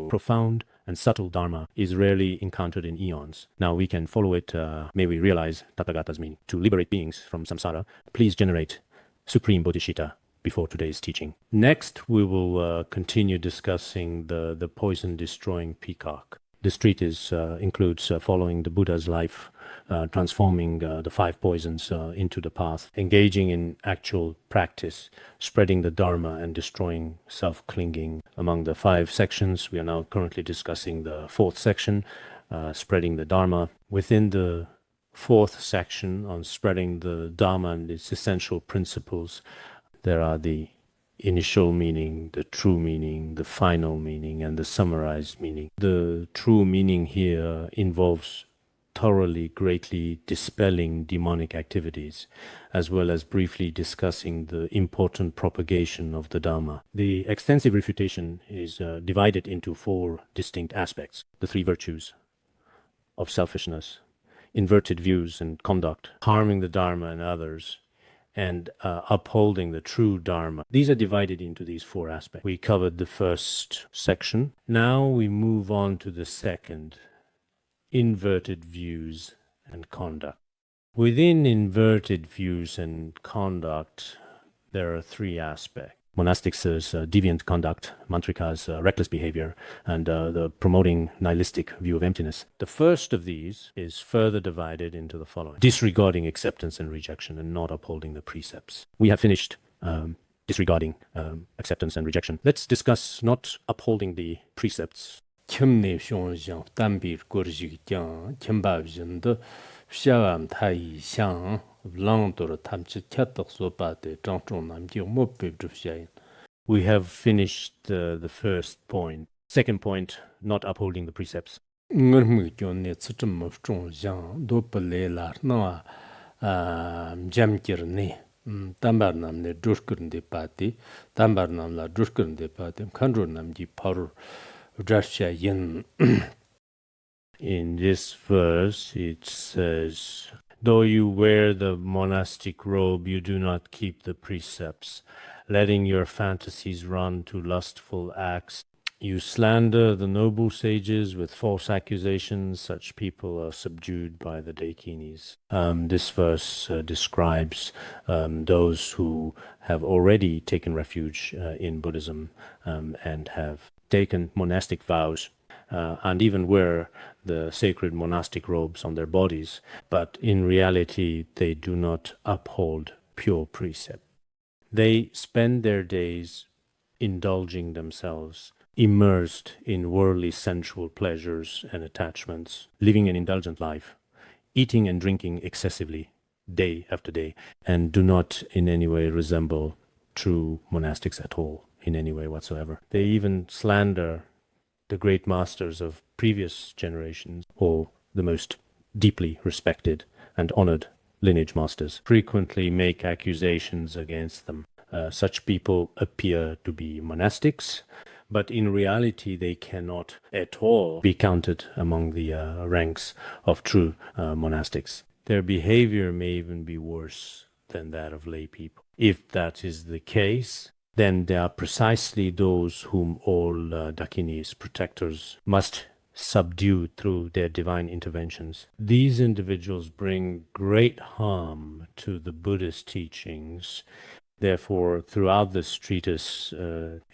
Profound and subtle Dharma is rarely encountered in eons. Now we can follow it, may we realize Tathagata's meaning. To liberate beings from samsara, please generate supreme bodhicitta before today's teaching. Next, we will continue discussing the poison-destroying peacock. This treatise includes following the Buddha's life, transforming the 5 poisons into the path, engaging in actual practice, spreading the Dharma and destroying self-clinging. Among the 5 sections, we are now currently discussing the 4th section, spreading the Dharma. Within the 4th section on spreading the Dharma and its essential principles, there are the initial meaning, the true meaning, the final meaning, and the summarized meaning. The true meaning here involves thoroughly, greatly dispelling demonic activities, as well as briefly discussing the important propagation of the Dharma. The extensive refutation is divided into 4 distinct aspects: the 3 virtues of selfishness, inverted views and conduct, harming the Dharma and others, and upholding the true Dharma. These are divided into these 4 aspects. We covered the first section. Now we move on to the second, inverted views and conduct. Within inverted views and conduct, there are 3 aspects. Monastics is deviant conduct, mantrikas reckless behavior, and the promoting nihilistic view of emptiness. The first of these is further divided into the following: disregarding acceptance and rejection and not upholding the precepts. We have finished disregarding acceptance and rejection. Let's discuss not upholding the precepts. We have finished the first point. Second point, not upholding the precepts. In this verse, it says, though you wear the monastic robe, you do not keep the precepts, letting your fantasies run to lustful acts. You slander the noble sages with false accusations. Such people are subdued by the Dakinis. This verse describes those who have already taken refuge in Buddhism and have taken monastic vows and even wear the sacred monastic robes on their bodies, but in reality they do not uphold pure precept. They spend their days indulging themselves, immersed in worldly sensual pleasures and attachments, living an indulgent life, eating and drinking excessively day after day, and do not in any way resemble true monastics at all, in any way whatsoever. They even slander the great masters of previous generations, or the most deeply respected and honored lineage masters, frequently make accusations against them. Such people appear to be monastics, but in reality they cannot at all be counted among the ranks of true monastics. Their behavior may even be worse than that of lay people. If that is the case, then they are precisely those whom all Dakinis, protectors, must subdue through their divine interventions. These individuals bring great harm to the Buddhist teachings. Therefore, throughout this treatise,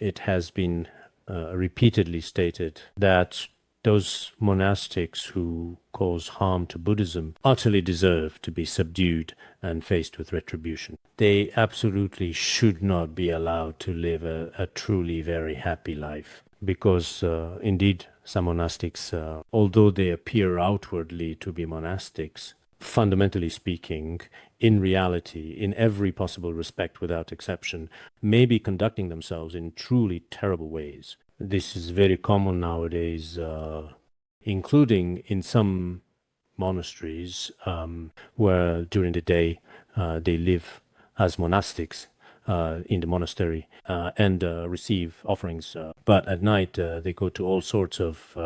it has been repeatedly stated that those monastics who cause harm to Buddhism utterly deserve to be subdued and faced with retribution. They absolutely should not be allowed to live a truly very happy life, because indeed some monastics, although they appear outwardly to be monastics, fundamentally speaking, in reality, in every possible respect without exception, may be conducting themselves in truly terrible ways. This is very common nowadays, including in some monasteries where during the day they live as monastics, in the monastery and receive offerings. But at night, they go to all sorts of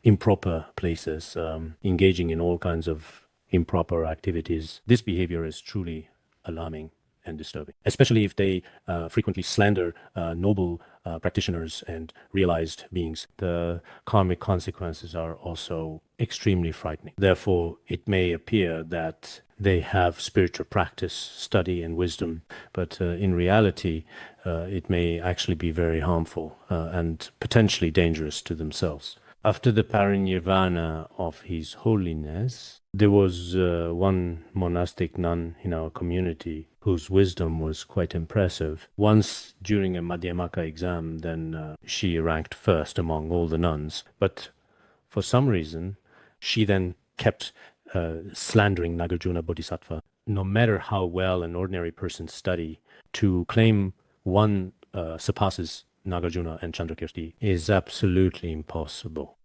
improper places, engaging in all kinds of improper activities. This behavior is truly alarming and disturbing, especially if they frequently slander noble practitioners and realized beings. The karmic consequences are also extremely frightening. Therefore, it may appear that they have spiritual practice, study, and wisdom, but in reality, it may actually be very harmful and potentially dangerous to themselves. After the parinirvana of His Holiness, there was one monastic nun in our community whose wisdom was quite impressive. Once during a Madhyamaka exam, then she ranked first among all the nuns. But for some reason, she then kept slandering Nagarjuna Bodhisattva. No matter how well an ordinary person study, to claim one surpasses Nagarjuna and Chandrakirti is absolutely impossible.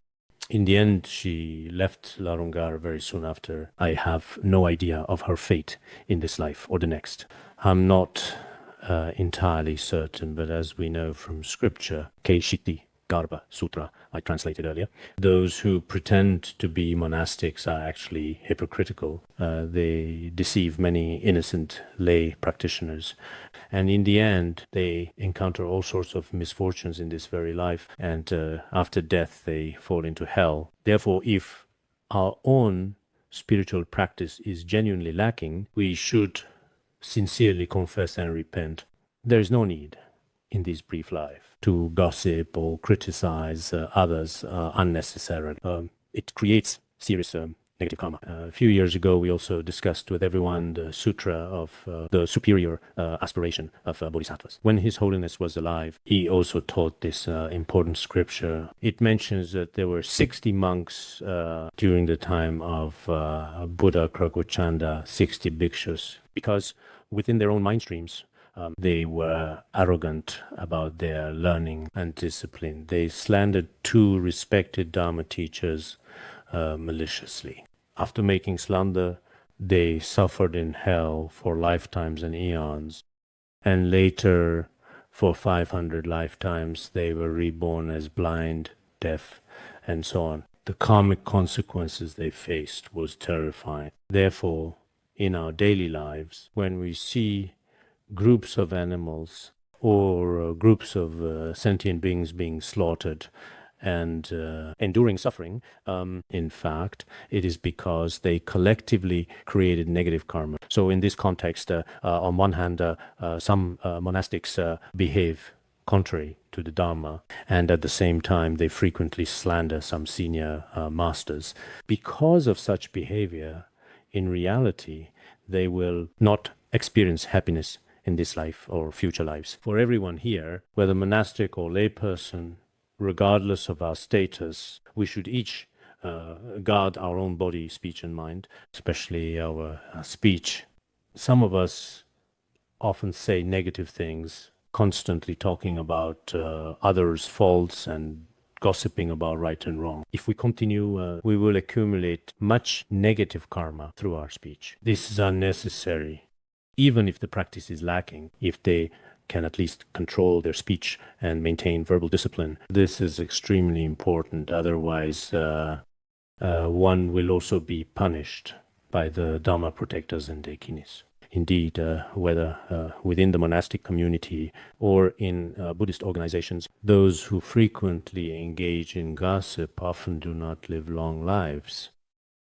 In the end, she left Larungar very soon after. I have no idea of her fate in this life or the next. I'm not entirely certain, but as we know from scripture, Keishiti Garbha Sutra, I translated earlier, those who pretend to be monastics are actually hypocritical. They deceive many innocent lay practitioners. And in the end, they encounter all sorts of misfortunes in this very life. And after death, they fall into hell. Therefore, if our own spiritual practice is genuinely lacking, we should sincerely confess and repent. There is no need in this brief life to gossip or criticize others unnecessarily. It creates serious negative karma. A few years ago, we also discussed with everyone the sutra of the superior aspiration of bodhisattvas. When His Holiness was alive, he also taught this important scripture. It mentions that there were 60 monks during the time of Buddha Krakocanda, 60 bhikshus, because within their own mind streams, they were arrogant about their learning and discipline. They slandered two respected Dharma teachers maliciously. After making slander, they suffered in hell for lifetimes and eons. And later, for 500 lifetimes, they were reborn as blind, deaf, and so on. The karmic consequences they faced was terrifying. Therefore, in our daily lives, when we see groups of animals or groups of sentient beings being slaughtered and enduring suffering, in fact, it is because they collectively created negative karma. So in this context, on one hand, some monastics behave contrary to the Dharma, and at the same time, they frequently slander some senior masters. Because of such behavior, in reality, they will not experience happiness in this life or future lives. For everyone here, whether monastic or layperson, regardless of our status, we should each guard our own body, speech, and mind, especially our speech. Some of us often say negative things, constantly talking about others' faults and gossiping about right and wrong. If we continue, we will accumulate much negative karma through our speech. This is unnecessary. Even if the practice is lacking, if they can at least control their speech and maintain verbal discipline, this is extremely important. Otherwise, one will also be punished by the Dharma protectors and Dakinis. Indeed, whether within the monastic community or in Buddhist organizations, those who frequently engage in gossip often do not live long lives.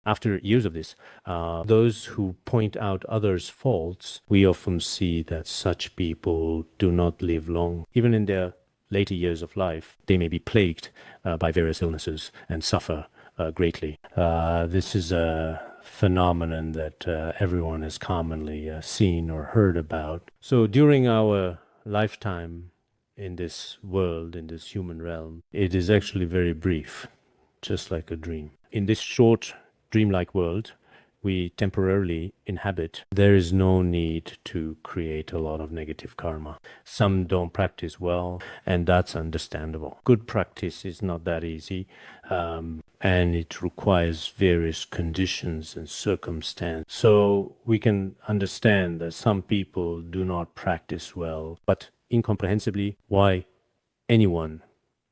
After years of this, those who point out others' faults, we often see that such people do not live long. Even in their later years of life, they may be plagued by various illnesses and suffer greatly. This is a phenomenon that everyone has commonly seen or heard about. So during our lifetime in this world, in this human realm, it is actually very brief, just like a dream. In this short dreamlike world, we temporarily inhabit, there is no need to create a lot of negative karma. Some don't practice well, and that's understandable. Good practice is not that easy, and it requires various conditions and circumstances. So we can understand that some people do not practice well, but incomprehensibly, why anyone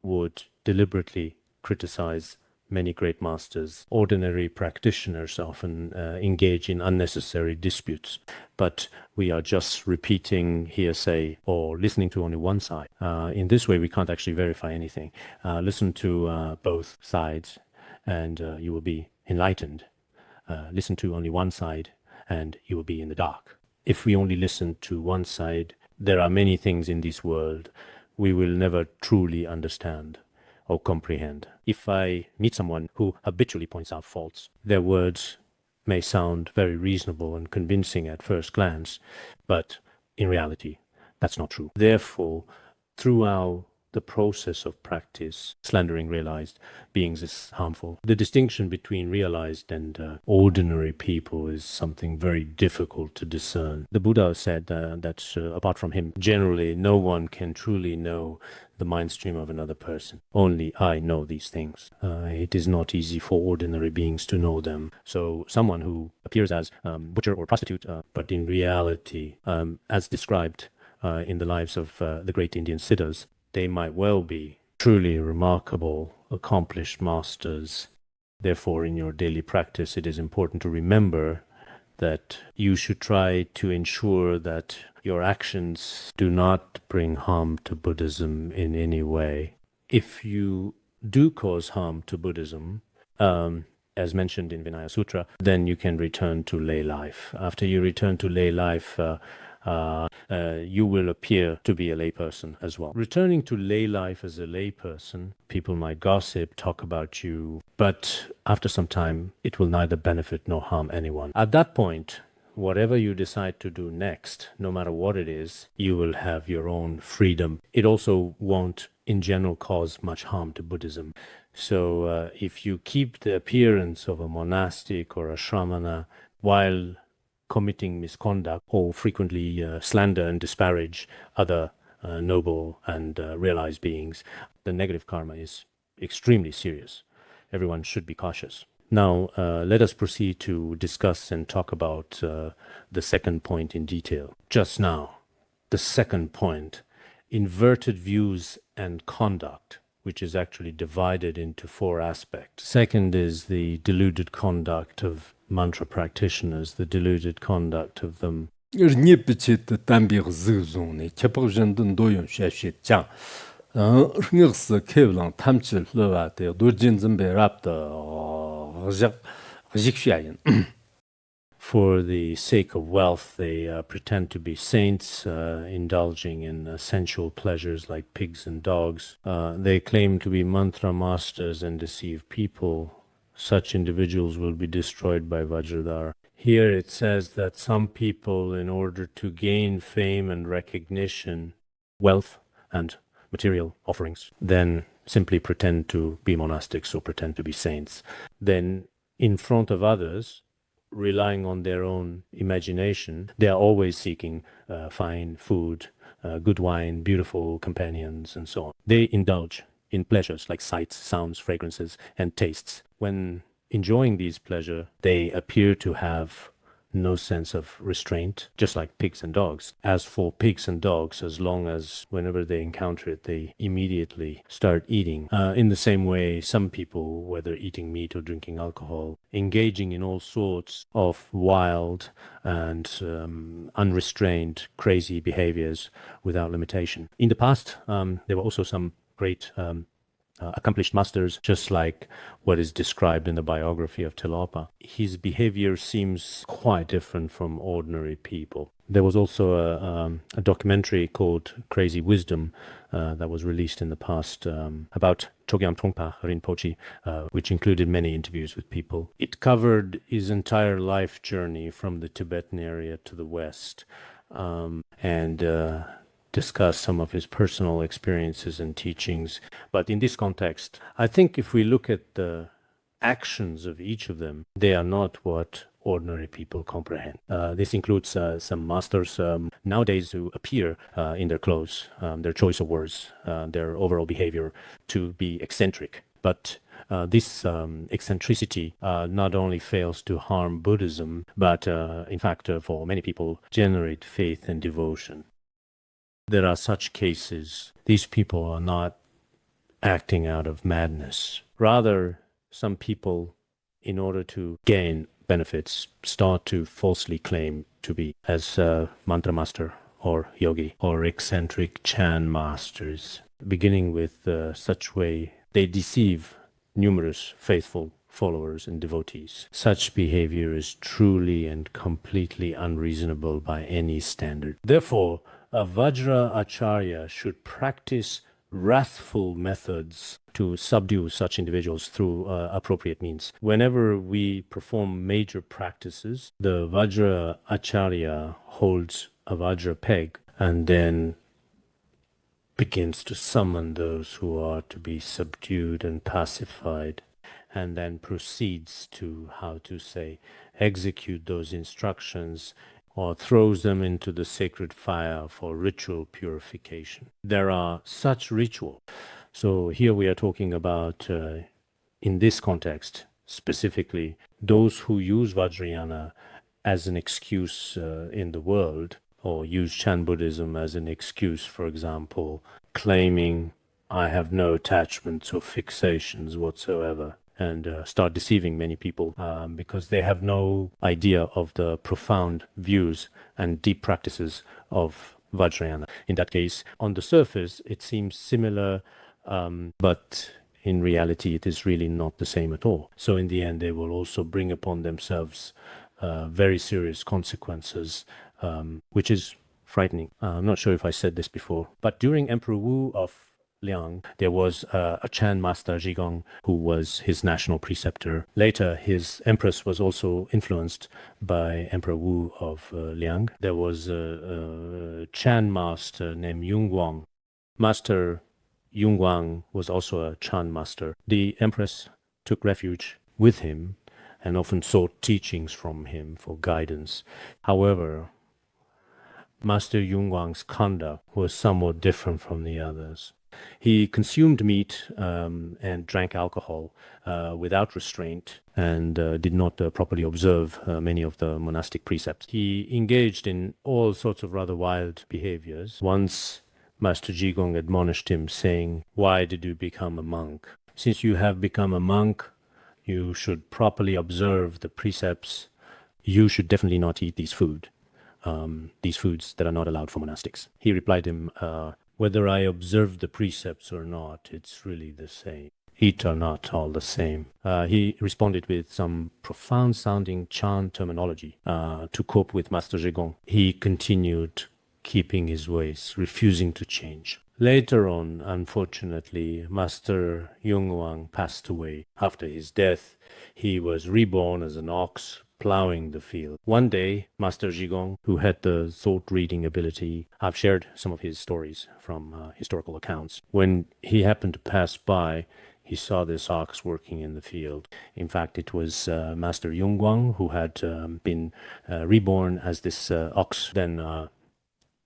would deliberately criticize many great masters. Ordinary practitioners often engage in unnecessary disputes, but we are just repeating hearsay or listening to only one side. In this way, we can't actually verify anything. Listen to both sides and you will be enlightened. Listen to only one side and you will be in the dark. If we only listen to one side, there are many things in this world we will never truly understand or comprehend. If I meet someone who habitually points out faults, their words may sound very reasonable and convincing at first glance, but in reality, that's not true. Therefore, throughout the process of practice, slandering realized beings is harmful. The distinction between realized and ordinary people is something very difficult to discern. The Buddha said that apart from him, generally no one can truly know the mind stream of another person. Only I know these things. It is not easy for ordinary beings to know them. So someone who appears as butcher or prostitute, but in reality, as described in the lives of the great Indian siddhas, they might well be truly remarkable, accomplished masters. Therefore, in your daily practice, it is important to remember that you should try to ensure that your actions do not bring harm to Buddhism in any way. If you do cause harm to Buddhism, as mentioned in Vinaya Sutra, then you can return to lay life. After you return to lay life, you will appear to be a layperson as well. Returning to lay life as a layperson, people might gossip, talk about you, but after some time, it will neither benefit nor harm anyone. At that point, whatever you decide to do next, no matter what it is, you will have your own freedom. It also won't, in general, cause much harm to Buddhism. So if you keep the appearance of a monastic or a shramana while committing misconduct or frequently slander and disparage other noble and realized beings, the negative karma is extremely serious. Everyone should be cautious. Now, let us proceed to discuss and talk about the second point in detail. Just now, the second point, inverted views and conduct, which is actually divided into four aspects. Second is the deluded conduct of mantra practitioners, the deluded conduct of them. For the sake of wealth, they pretend to be saints, indulging in sensual pleasures like pigs and dogs. They claim to be mantra masters and deceive people. Such individuals will be destroyed by Vajradhara. Here it says that some people, in order to gain fame and recognition, wealth and material offerings, then simply pretend to be monastics or pretend to be saints. Then, in front of others, relying on their own imagination, they are always seeking fine food, good wine, beautiful companions, and so on. They indulge in pleasures like sights, sounds, fragrances, and tastes. When enjoying these pleasures, they appear to have no sense of restraint, just like pigs and dogs. As for pigs and dogs, as long as whenever they encounter it, they immediately start eating. In the same way, some people, whether eating meat or drinking alcohol, engaging in all sorts of wild and unrestrained, crazy behaviors without limitation. In the past, there were also some great accomplished masters, just like what is described in the biography of Tilopa. His behavior seems quite different from ordinary people. There was also a documentary called Crazy Wisdom that was released in the past about Chogyam Trungpa Rinpoche, which included many interviews with people. It covered his entire life journey from the Tibetan area to the West, and discuss some of his personal experiences and teachings. But in this context, I think if we look at the actions of each of them, they are not what ordinary people comprehend. This includes some masters nowadays who appear in their clothes, their choice of words, their overall behavior to be eccentric. But this eccentricity not only fails to harm Buddhism, but in fact, for many people, generate faith and devotion. There are such cases. These people are not acting out of madness. Rather, some people, in order to gain benefits, start to falsely claim to be as a mantra master or yogi or eccentric Chan masters. Beginning with such way, they deceive numerous faithful followers and devotees. Such behavior is truly and completely unreasonable by any standard. Therefore, a Vajra Acharya should practice wrathful methods to subdue such individuals through appropriate means. Whenever we perform major practices, the Vajra Acharya holds a Vajra peg and then begins to summon those who are to be subdued and pacified, and then proceeds to, execute those instructions or throws them into the sacred fire for ritual purification. There are such rituals. So here we are talking about, in this context, specifically, those who use Vajrayana as an excuse in the world, or use Chan Buddhism as an excuse, for example, claiming, I have no attachments or fixations whatsoever, and start deceiving many people because they have no idea of the profound views and deep practices of Vajrayana. In that case, on the surface, it seems similar, but in reality, it is really not the same at all. So in the end, they will also bring upon themselves very serious consequences, which is frightening. I'm not sure if I said this before, but during Emperor Wu of Liang, there was a Chan master, Zhigong, who was his national preceptor. Later, his empress was also influenced by Emperor Wu of Liang. There was a Chan master named Yungguang. Master Yungguang was also a Chan master. The empress took refuge with him and often sought teachings from him for guidance. However, Master Yungguang's conduct was somewhat different from the others. He consumed meat and drank alcohol without restraint and did not properly observe many of the monastic precepts. He engaged in all sorts of rather wild behaviors. Once, Master Jigong admonished him, saying, "Why did you become a monk? Since you have become a monk, you should properly observe the precepts. You should definitely not eat these foods that are not allowed for monastics." He replied to him, "Whether I observe the precepts or not, it's really the same. Eat are not all the same." He responded with some profound-sounding Chan terminology to cope with Master Zhigong. He continued keeping his ways, refusing to change. Later on, unfortunately, Master Yungguang passed away. After his death, he was reborn as an ox, plowing the field. One day, Master Zhigong, who had the thought-reading ability, I've shared some of his stories from historical accounts. When he happened to pass by, he saw this ox working in the field. In fact, it was Master Yungguang who had been reborn as this ox. Then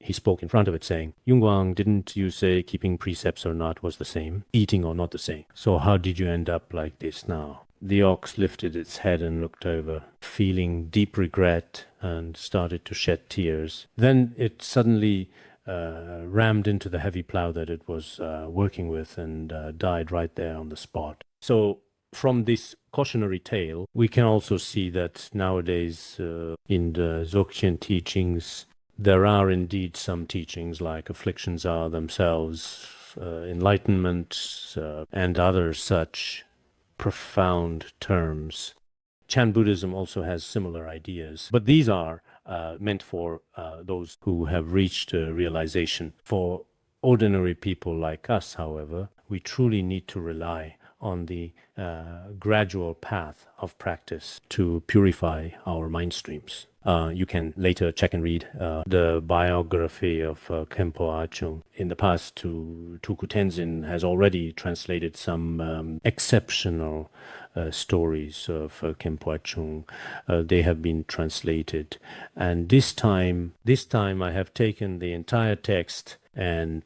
he spoke in front of it, saying, "Yungguang, didn't you say keeping precepts or not was the same? Eating or not the same? So how did you end up like this now?" The ox lifted its head and looked over, feeling deep regret, and started to shed tears. Then it suddenly rammed into the heavy plow that it was working with and died right there on the spot. So from this cautionary tale, we can also see that nowadays in the Dzogchen teachings, there are indeed some teachings like afflictions are themselves, enlightenment, and other such profound terms. Chan Buddhism also has similar ideas, but these are meant for those who have reached realization. For ordinary people like us, however, we truly need to rely on the gradual path of practice to purify our mind streams. You can later check and read the biography of Khenpo Achung. In the past, Tuku Tenzin has already translated some exceptional stories of Khenpo Achung. They have been translated, and this time I have taken the entire text and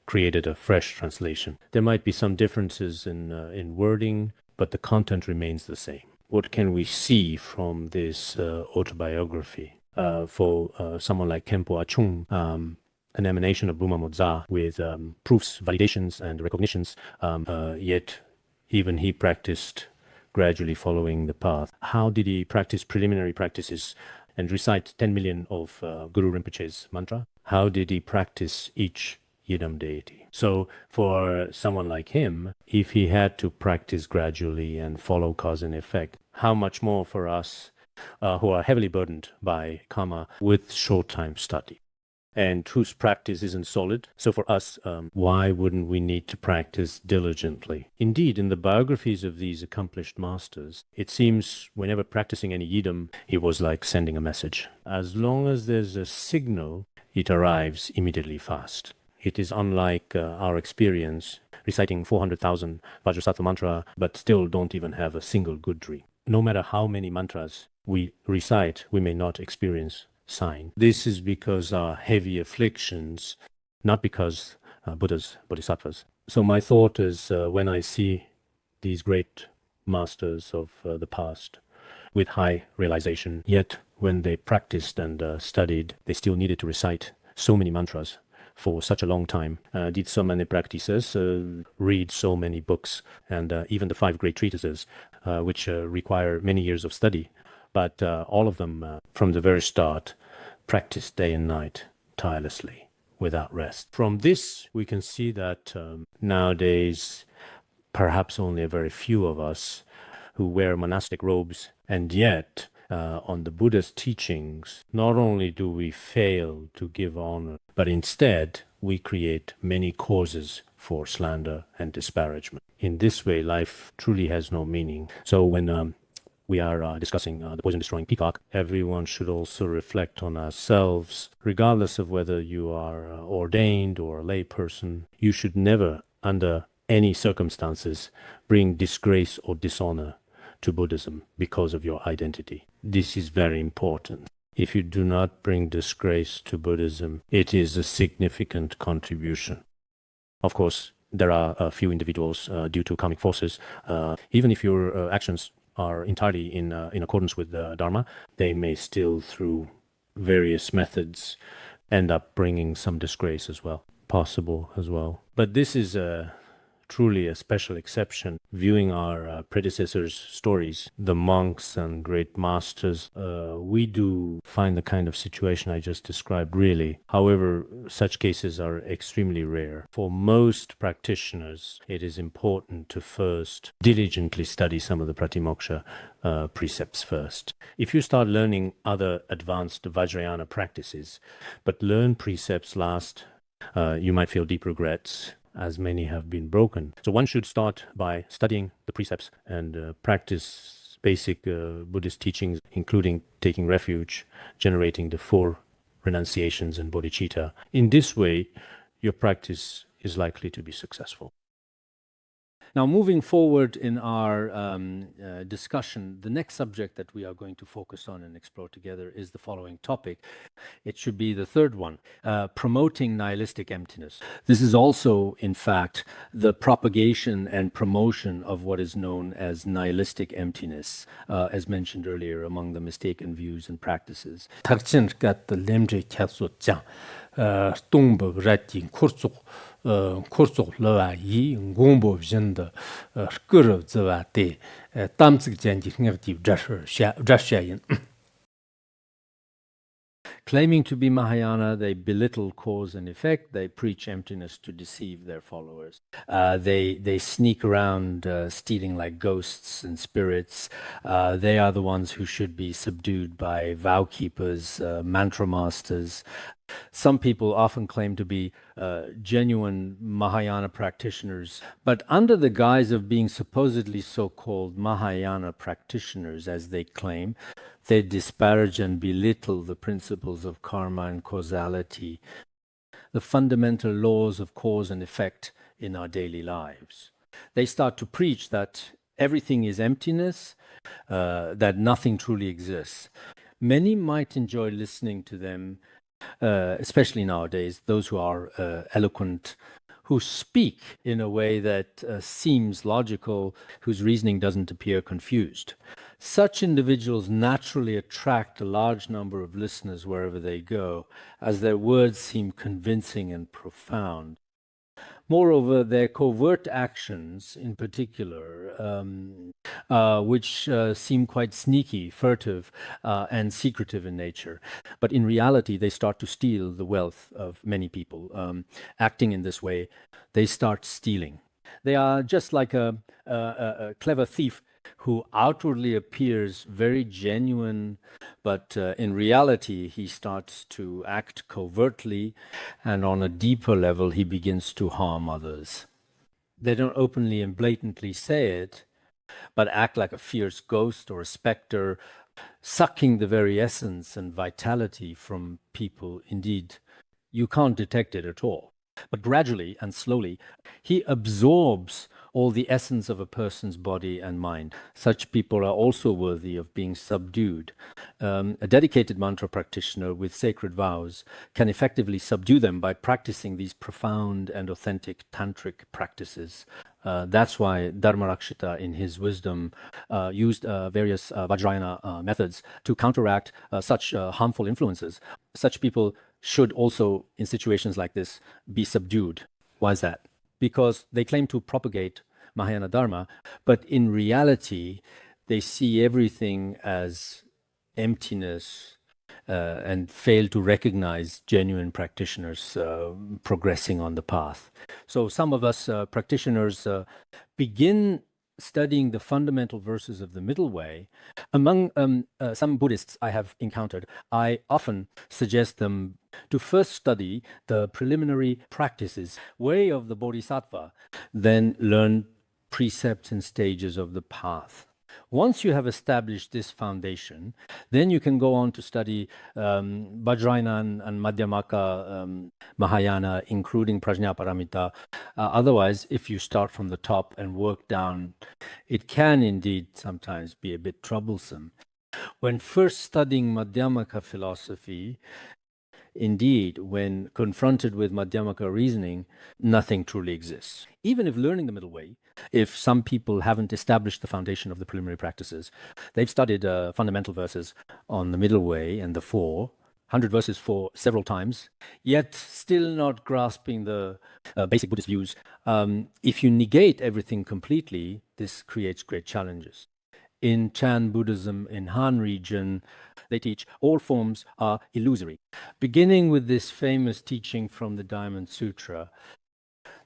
created a fresh translation. There might be some differences in wording, but the content remains the same. What can we see from this autobiography? For someone like Khenpo Achung, an emanation of Buma Modza with proofs, validations, and recognitions, yet even he practiced gradually following the path. How did he practice preliminary practices and recite 10 million of Guru Rinpoche's mantra? How did he practice each Yidam deity? So for someone like him, if he had to practice gradually and follow cause and effect, how much more for us who are heavily burdened by karma with short time study and whose practice isn't solid. So for us, why wouldn't we need to practice diligently? Indeed, in the biographies of these accomplished masters, it seems whenever practicing any yidam, it was like sending a message. As long as there's a signal, it arrives immediately fast. It is unlike our experience reciting 400,000 Vajrasattva mantra, but still don't even have a single good dream. No matter how many mantras we recite, we may not experience sign. This is because our heavy afflictions, not because Buddhas, Bodhisattvas. So my thought is when I see these great masters of the past with high realization, yet when they practiced and studied, they still needed to recite so many mantras for such a long time, did so many practices, read so many books, and even the 5 great treatises, which require many years of study. But all of them, from the very start, practiced day and night, tirelessly, without rest. From this, we can see that nowadays, perhaps only a very few of us who wear monastic robes, and yet on the Buddha's teachings, not only do we fail to give honor, but instead we create many causes for slander and disparagement. In this way, life truly has no meaning. So when we are discussing the poison-destroying peacock, everyone should also reflect on ourselves. Regardless of whether you are ordained or a lay person, you should never, under any circumstances, bring disgrace or dishonor to Buddhism because of your identity. This is very important. If you do not bring disgrace to Buddhism, it is a significant contribution. Of course, there are a few individuals due to karmic forces, even if your actions are entirely in accordance with the Dharma, they may still, through various methods, end up bringing some disgrace as well. Possible as well. But this is truly a special exception. Viewing our predecessors' stories, the monks and great masters, we do find the kind of situation I just described really. However, such cases are extremely rare. For most practitioners, it is important to first diligently study some of the Pratimoksha precepts first. If you start learning other advanced Vajrayana practices, but learn precepts last, you might feel deep regrets, as many have been broken. So one should start by studying the precepts and practice basic Buddhist teachings, including taking refuge, generating the 4 renunciations and bodhicitta. In this way, your practice is likely to be successful. Now, moving forward in our discussion, the next subject that we are going to focus on and explore together is the following topic. It should be the third one, promoting nihilistic emptiness. This is also, in fact, the propagation and promotion of what is known as nihilistic emptiness, as mentioned earlier, among the mistaken views and practices. Kursuk lawa yi ngombo vjenda rkuru zwa te tamtsik janji ngavdi drashayin. Claiming to be Mahayana, they belittle cause and effect. They preach emptiness to deceive their followers. They sneak around stealing like ghosts and spirits. They are the ones who should be subdued by vow keepers, mantra masters. Some people often claim to be genuine Mahayana practitioners, but under the guise of being supposedly so-called Mahayana practitioners, as they claim, they disparage and belittle the principles of karma and causality, the fundamental laws of cause and effect in our daily lives. They start to preach that everything is emptiness, that nothing truly exists. Many might enjoy listening to them, especially nowadays, those who are eloquent, who speak in a way that seems logical, whose reasoning doesn't appear confused. Such individuals naturally attract a large number of listeners wherever they go, as their words seem convincing and profound. Moreover, their covert actions, in particular, which seem quite sneaky, furtive, and secretive in nature, but in reality, they start to steal the wealth of many people. Acting in this way, they start stealing. They are just like a clever thief who outwardly appears very genuine, but in reality, he starts to act covertly, and on a deeper level, he begins to harm others. They don't openly and blatantly say it, but act like a fierce ghost or a specter, sucking the very essence and vitality from people. Indeed, you can't detect it at all. But gradually and slowly, he absorbs all the essence of a person's body and mind. Such people are also worthy of being subdued. A dedicated mantra practitioner with sacred vows can effectively subdue them by practicing these profound and authentic tantric practices. That's why Dharma in his wisdom, used various Vajrayana methods to counteract such harmful influences. Such people should also, in situations like this, be subdued. Why is that? Because they claim to propagate Mahayana Dharma, but in reality, they see everything as emptiness and fail to recognize genuine practitioners progressing on the path. So some of us practitioners begin studying the fundamental verses of the middle way. Among some Buddhists I have encountered, I often suggest them to first study the preliminary practices, way of the bodhisattva, then learn precepts and stages of the path. Once you have established this foundation, then you can go on to study Vajrayana and Madhyamaka Mahayana, including Prajna Paramita. Otherwise, if you start from the top and work down, it can indeed sometimes be a bit troublesome. When first studying Madhyamaka philosophy, indeed, when confronted with Madhyamaka reasoning, nothing truly exists. Even if learning the middle way, if some people haven't established the foundation of the preliminary practices, they've studied fundamental verses on the middle way and the 100 verses for several times, yet still not grasping the basic Buddhist views. If you negate everything completely, this creates great challenges. In Chan Buddhism in Han region, they teach all forms are illusory. Beginning with this famous teaching from the Diamond Sutra,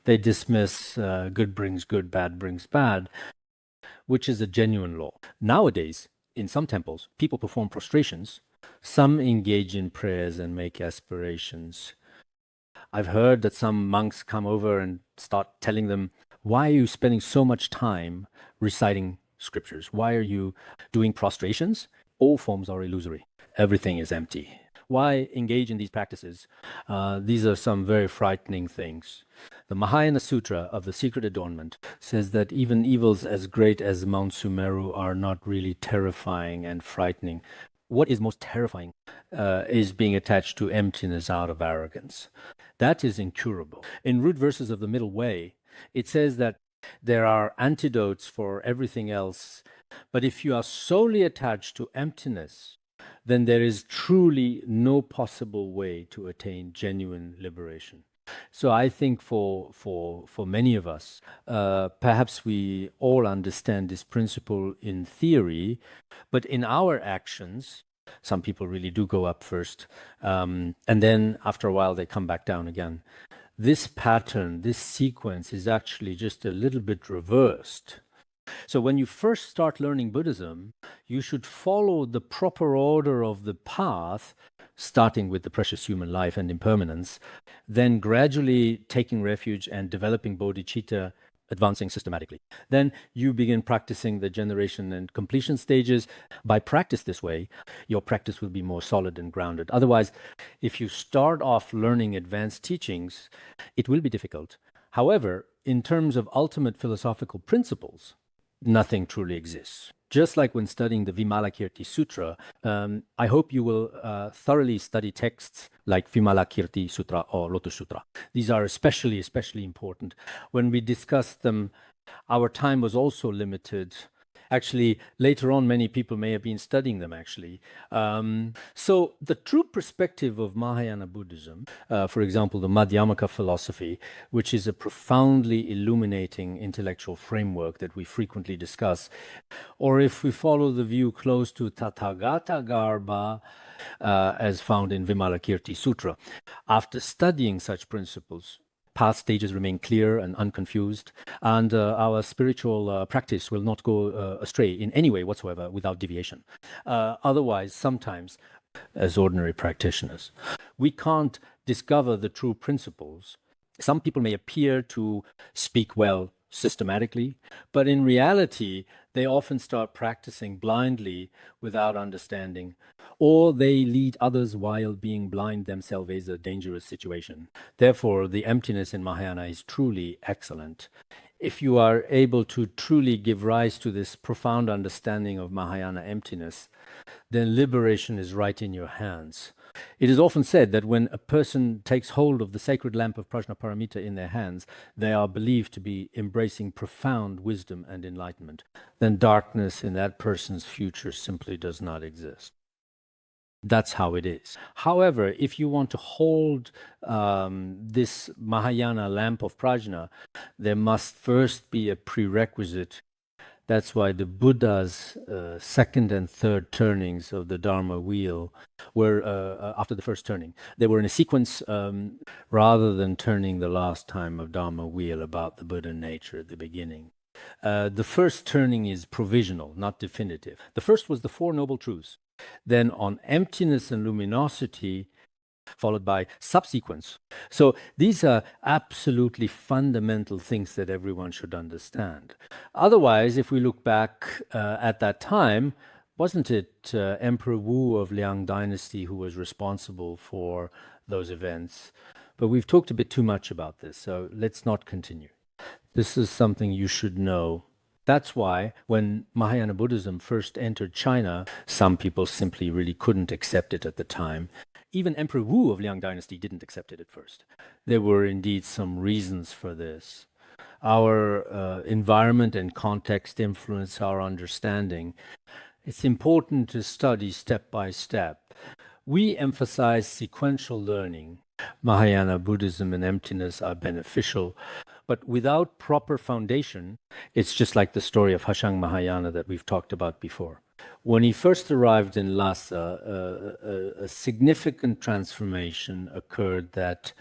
they dismiss good brings good, bad brings bad, which is a genuine law. Nowadays, in some temples, people perform prostrations. Some engage in prayers and make aspirations. I've heard that some monks come over and start telling them, why are you spending so much time reciting scriptures? Why are you doing prostrations? All forms are illusory. Everything is empty. Why engage in these practices? These are some very frightening things. The Mahayana Sutra of the Secret Adornment says that even evils as great as Mount Sumeru are not really terrifying and frightening. What is most terrifying is being attached to emptiness out of arrogance. That is incurable. In root verses of the Middle Way, it says that there are antidotes for everything else, but if you are solely attached to emptiness, then there is truly no possible way to attain genuine liberation. So I think for many of us, perhaps we all understand this principle in theory, but in our actions, some people really do go up first, and then after a while they come back down again. This pattern, this sequence is actually just a little bit reversed. So when you first start learning Buddhism, you should follow the proper order of the path starting with the precious human life and impermanence, then gradually taking refuge and developing bodhicitta, advancing systematically. Then you begin practicing the generation and completion stages. By practice this way, your practice will be more solid and grounded. Otherwise, if you start off learning advanced teachings, it will be difficult. However, in terms of ultimate philosophical principles, nothing truly exists. Just like when studying the Vimalakirti Sutra, I hope you will thoroughly study texts like Vimalakirti Sutra or Lotus Sutra. These are especially important. When we discussed them, our time was also limited. Actually, later on, many people may have been studying them, actually. So the true perspective of Mahayana Buddhism, for example, the Madhyamaka philosophy, which is a profoundly illuminating intellectual framework that we frequently discuss, or if we follow the view close to Tathagata Garbha, as found in Vimalakirti Sutra, after studying such principles, path stages remain clear and unconfused, and our spiritual practice will not go astray in any way whatsoever without deviation. Otherwise, sometimes, as ordinary practitioners, we can't discover the true principles. Some people may appear to speak well systematically, but in reality, they often start practicing blindly without understanding, or they lead others while being blind themselves is a dangerous situation. Therefore, the emptiness in Mahayana is truly excellent. If you are able to truly give rise to this profound understanding of Mahayana emptiness, then liberation is right in your hands. It is often said that when a person takes hold of the sacred lamp of Prajnaparamita in their hands, they are believed to be embracing profound wisdom and enlightenment. Then darkness in that person's future simply does not exist. That's how it is. However, if you want to hold this Mahayana lamp of prajna, there must first be a prerequisite. That's why the Buddha's second and third turnings of the Dharma wheel were after the first turning. They were in a sequence rather than turning the last time of Dharma wheel about the Buddha nature at the beginning. The first turning is provisional, not definitive. The first was the Four Noble Truths. Then on emptiness and luminosity, followed by subsequence. So these are absolutely fundamental things that everyone should understand. Otherwise, if we look back at that time, wasn't it Emperor Wu of Liang Dynasty who was responsible for those events? But we've talked a bit too much about this, so let's not continue. This is something you should know. That's why when Mahayana Buddhism first entered China, some people simply really couldn't accept it at the time. Even Emperor Wu of Liang Dynasty didn't accept it at first. There were indeed some reasons for this. Our environment and context influence our understanding. It's important to study step by step. We emphasize sequential learning. Mahayana Buddhism and emptiness are beneficial, but without proper foundation, it's just like the story of Hashang Mahayana that we've talked about before. When he first arrived in Lhasa, a significant transformation occurred that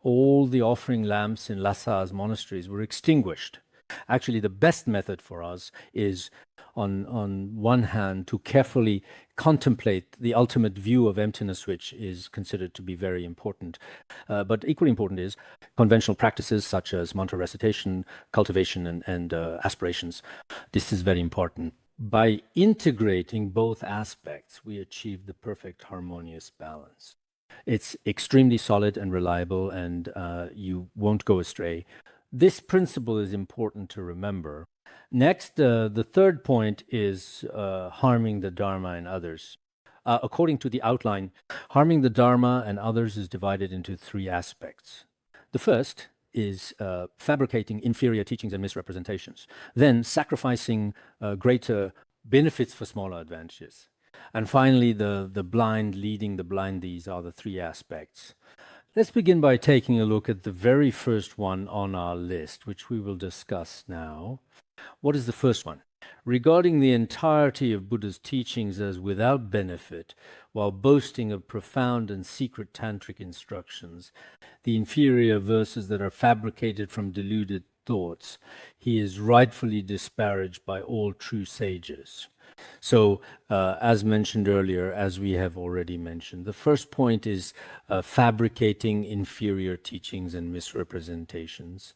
all the offering lamps in Lhasa's monasteries were extinguished. Actually, the best method for us is, on one hand, to carefully contemplate the ultimate view of emptiness, which is considered to be very important. But equally important is conventional practices such as mantra recitation, cultivation, and aspirations. This is very important. By integrating both aspects, we achieve the perfect harmonious balance. It's extremely solid and reliable, and you won't go astray. This principle is important to remember. Next, the third point is harming the Dharma and others. According to the outline, harming the Dharma and others is divided into three aspects. The first is fabricating inferior teachings and misrepresentations. Then sacrificing greater benefits for smaller advantages. And finally, the blind leading the blind. These are the three aspects. Let's begin by taking a look at the very first one on our list, which we will discuss now. What is the first one? Regarding the entirety of Buddha's teachings as without benefit, while boasting of profound and secret tantric instructions, the inferior verses that are fabricated from deluded thoughts, he is rightfully disparaged by all true sages. So, as mentioned earlier, as we have already mentioned, the first point is fabricating inferior teachings and misrepresentations.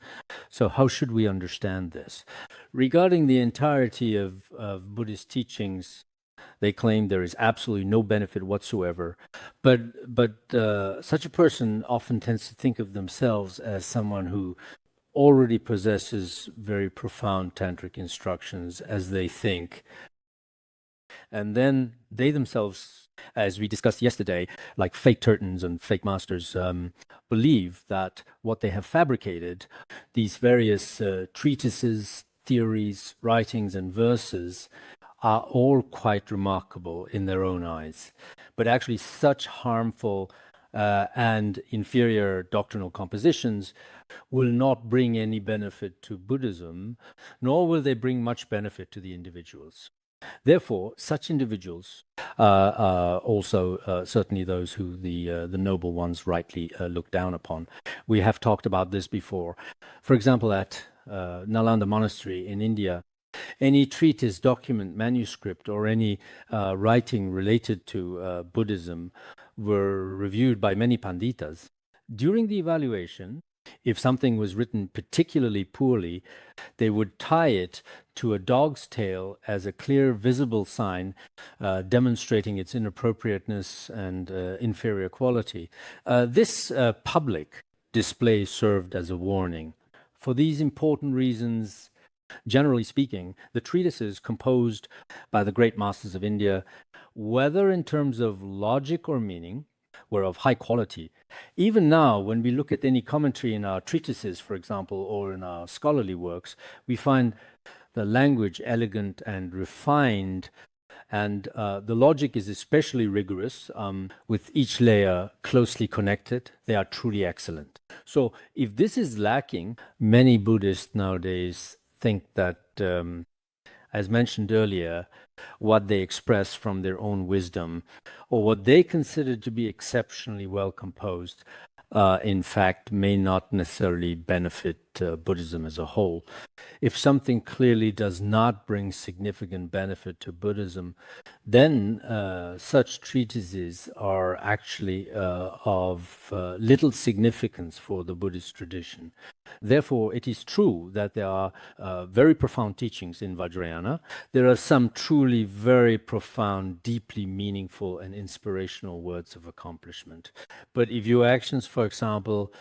So, how should we understand this? Regarding the entirety of Buddhist teachings, they claim there is absolutely no benefit whatsoever. But such a person often tends to think of themselves as someone who already possesses very profound tantric instructions as they think. And then they themselves, as we discussed yesterday, like fake Turtons and fake masters, believe that what they have fabricated, these various treatises, theories, writings, and verses, are all quite remarkable in their own eyes. But actually, such harmful and inferior doctrinal compositions will not bring any benefit to Buddhism, nor will they bring much benefit to the individuals. Therefore, such individuals, also certainly those who the noble ones rightly look down upon. We have talked about this before. For example, at Nalanda Monastery in India, any treatise, document, manuscript, or any writing related to Buddhism were reviewed by many panditas. During the evaluation, if something was written particularly poorly, they would tie it to a dog's tail as a clear, visible sign demonstrating its inappropriateness and inferior quality. This public display served as a warning. For these important reasons, generally speaking, the treatises composed by the great masters of India, whether in terms of logic or meaning, were of high quality. Even now, when we look at any commentary in our treatises, for example, or in our scholarly works, we find the language elegant and refined, and the logic is especially rigorous, with each layer closely connected. They are truly excellent. So if this is lacking, many Buddhists nowadays think that, as mentioned earlier, what they express from their own wisdom, or what they consider to be exceptionally well composed, in fact, may not necessarily benefit Buddhism as a whole. If something clearly does not bring significant benefit to Buddhism, then such treatises are actually of little significance for the Buddhist tradition. Therefore, it is true that there are very profound teachings in Vajrayana. There are some truly very profound, deeply meaningful and inspirational words of accomplishment. But if your actions, for example,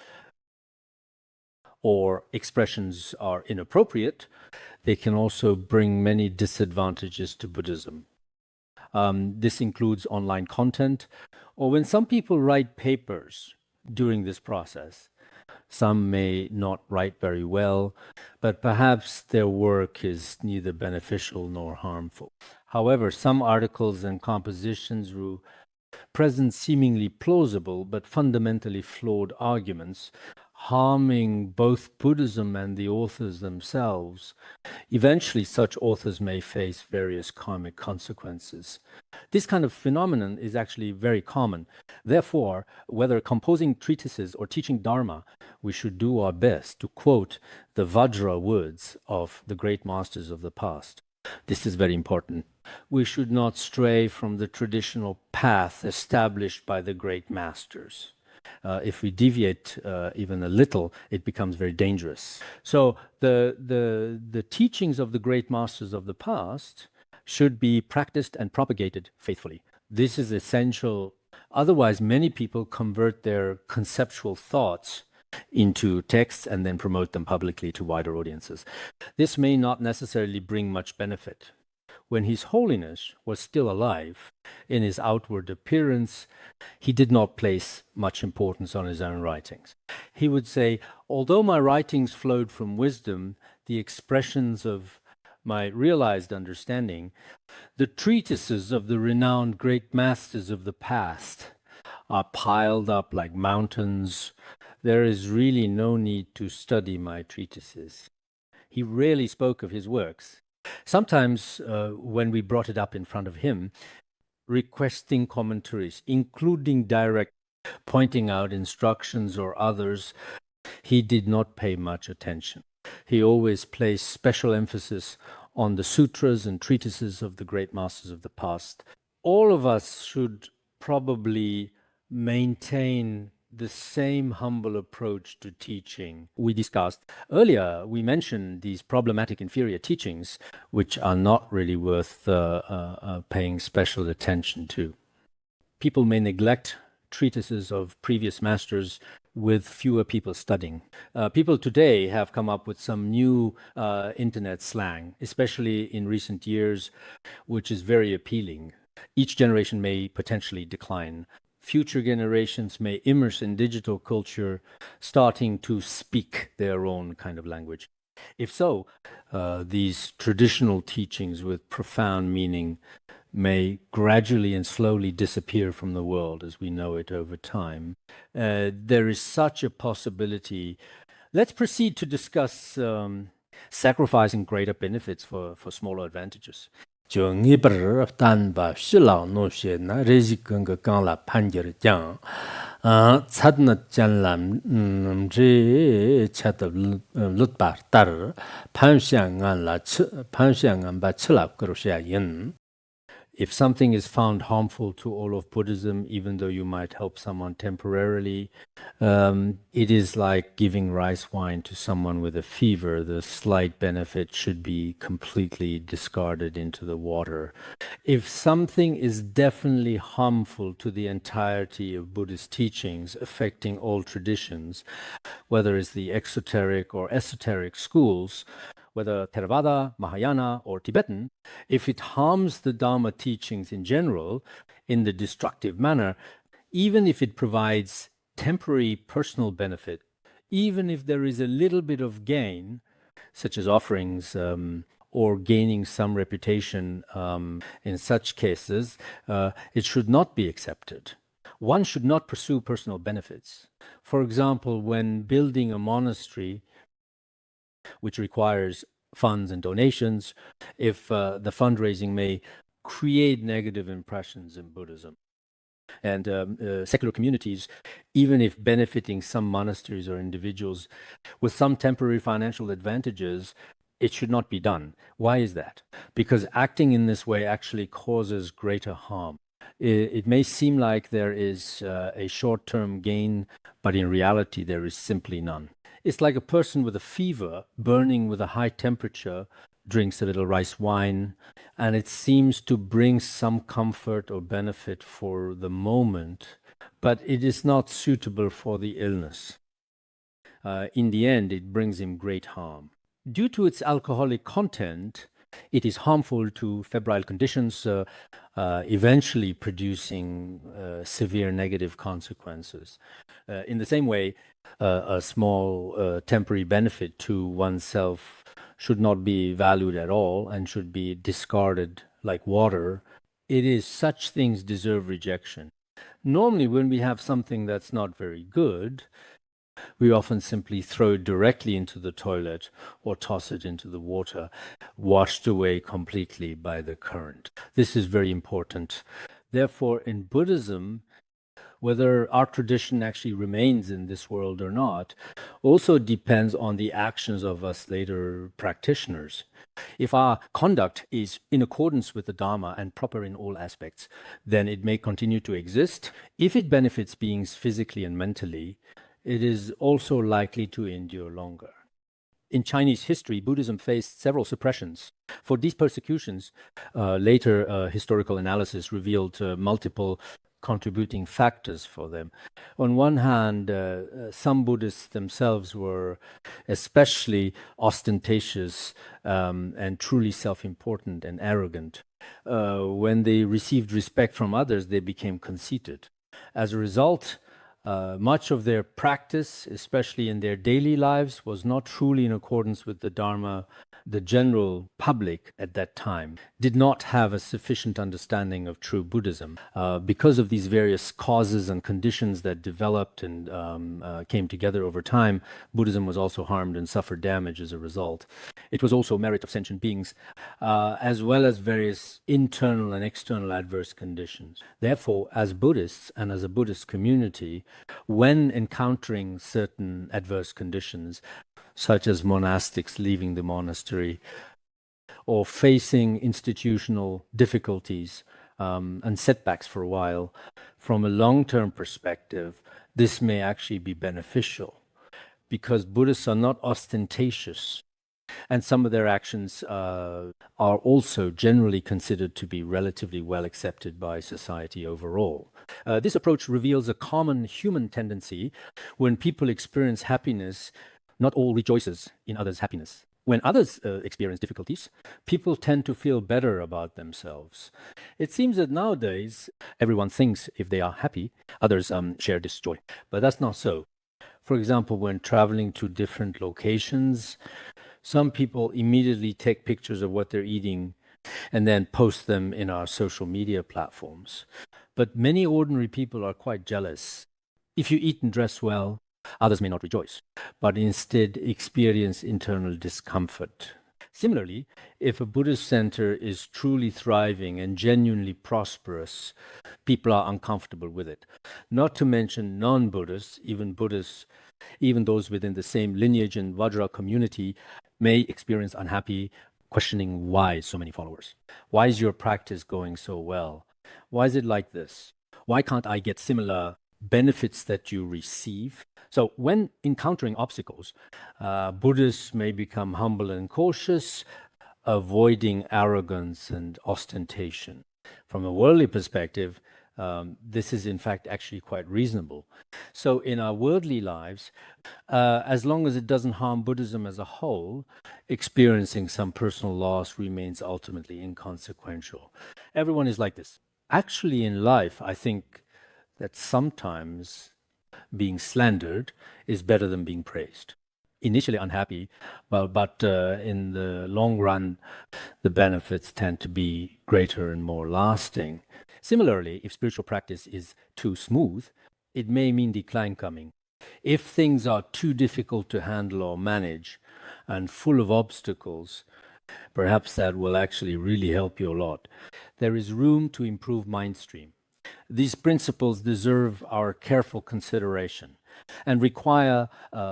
or expressions are inappropriate, they can also bring many disadvantages to Buddhism. This includes online content, or when some people write papers during this process. Some may not write very well, but perhaps their work is neither beneficial nor harmful. However, some articles and compositions present seemingly plausible but fundamentally flawed arguments, harming both Buddhism and the authors themselves. Eventually, such authors may face various karmic consequences. This kind of phenomenon is actually very common. Therefore, whether composing treatises or teaching Dharma, we should do our best to quote the Vajra words of the great masters of the past. This is very important. We should not stray from the traditional path established by the great masters. If we deviate even a little, it becomes very dangerous. So the teachings of the great masters of the past should be practiced and propagated faithfully. This is essential. Otherwise, many people convert their conceptual thoughts into texts and then promote them publicly to wider audiences. This may not necessarily bring much benefit. When His Holiness was still alive, in his outward appearance, he did not place much importance on his own writings. He would say, although my writings flowed from wisdom, the expressions of my realized understanding, the treatises of the renowned great masters of the past are piled up like mountains. There is really no need to study my treatises. He rarely spoke of his works. Sometimes, when we brought it up in front of him, requesting commentaries, including direct pointing out instructions or others, he did not pay much attention. He always placed special emphasis on the sutras and treatises of the great masters of the past. All of us should probably maintain the same humble approach to teaching we discussed earlier. We mentioned these problematic inferior teachings, which are not really worth paying special attention to. People may neglect treatises of previous masters with fewer people studying. People today have come up with some new internet slang, especially in recent years, which is very appealing. Each generation may potentially decline. Future generations may immerse in digital culture, starting to speak their own kind of language. If so, these traditional teachings with profound meaning may gradually and slowly disappear from the world as we know it over time. There is such a possibility. Let's proceed to discuss sacrificing greater benefits for smaller advantages. 저 니버 단바 실라 노셰나 레지건가 강라 판결 장 차드나 잔람 제 차드 룻바 따르 판샹안라 판샹안 바칠랍 그러셔야 인. If something is found harmful to all of Buddhism, even though you might help someone temporarily, it is like giving rice wine to someone with a fever. The slight benefit should be completely discarded into the water. If something is definitely harmful to the entirety of Buddhist teachings, affecting all traditions, whether it's the exoteric or esoteric schools, whether Theravada, Mahayana, or Tibetan, if it harms the Dharma teachings in general in the destructive manner, even if it provides temporary personal benefit, even if there is a little bit of gain, such as offerings or gaining some reputation, in such cases, it should not be accepted. One should not pursue personal benefits. For example, when building a monastery, which requires funds and donations, if the fundraising may create negative impressions in Buddhism. And secular communities, even if benefiting some monasteries or individuals with some temporary financial advantages, it should not be done. Why is that? Because acting in this way actually causes greater harm. It may seem like there is a short-term gain, but in reality there is simply none. It's like a person with a fever, burning with a high temperature, drinks a little rice wine, and it seems to bring some comfort or benefit for the moment, but it is not suitable for the illness. In the end, it brings him great harm. Due to its alcoholic content, it is harmful to febrile conditions, eventually producing severe negative consequences. In the same way, a small temporary benefit to oneself should not be valued at all and should be discarded like water. It is such things deserve rejection. Normally, when we have something that's not very good, we often simply throw it directly into the toilet or toss it into the water, washed away completely by the current. This is very important. Therefore, in Buddhism, whether our tradition actually remains in this world or not also depends on the actions of us later practitioners. If our conduct is in accordance with the Dharma and proper in all aspects, then it may continue to exist. If it benefits beings physically and mentally, it is also likely to endure longer. In Chinese history, Buddhism faced several suppressions. For these persecutions, later historical analysis revealed multiple contributing factors for them. On one hand, some Buddhists themselves were especially ostentatious and truly self-important and arrogant. When they received respect from others, they became conceited. As a result, much of their practice, especially in their daily lives, was not truly in accordance with the Dharma. The general public at that time did not have a sufficient understanding of true Buddhism. Because of these various causes and conditions that developed and came together over time, Buddhism was also harmed and suffered damage as a result. It was also merit of sentient beings, as well as various internal and external adverse conditions. Therefore, as Buddhists and as a Buddhist community, when encountering certain adverse conditions, such as monastics leaving the monastery or facing institutional difficulties and setbacks for a while, from a long-term perspective, this may actually be beneficial because Buddhists are not ostentatious. And some of their actions are also generally considered to be relatively well accepted by society overall. This approach reveals a common human tendency. When people experience happiness, not all rejoices in others' happiness. When others experience difficulties, people tend to feel better about themselves. It seems that nowadays, everyone thinks if they are happy, others share this joy. But that's not so. For example, when traveling to different locations, some people immediately take pictures of what they're eating and then post them in our social media platforms. But many ordinary people are quite jealous. If you eat and dress well, others may not rejoice, but instead experience internal discomfort. Similarly, if a Buddhist center is truly thriving and genuinely prosperous, people are uncomfortable with it. Not to mention non-Buddhists, even Buddhists, even those within the same lineage and Vajra community, may experience unhappy, questioning why so many followers. Why is your practice going so well? Why is it like this? Why can't I get similar benefits that you receive? So when encountering obstacles, Buddhists may become humble and cautious, avoiding arrogance and ostentation. From a worldly perspective, this is in fact actually quite reasonable. So in our worldly lives, as long as it doesn't harm Buddhism as a whole, experiencing some personal loss remains ultimately inconsequential. Everyone is like this. Actually in life, I think that sometimes being slandered is better than being praised. Initially unhappy, but in the long run, the benefits tend to be greater and more lasting. Similarly, if spiritual practice is too smooth, it may mean decline coming. If things are too difficult to handle or manage and full of obstacles, perhaps that will actually really help you a lot. There is room to improve mind stream. These principles deserve our careful consideration and require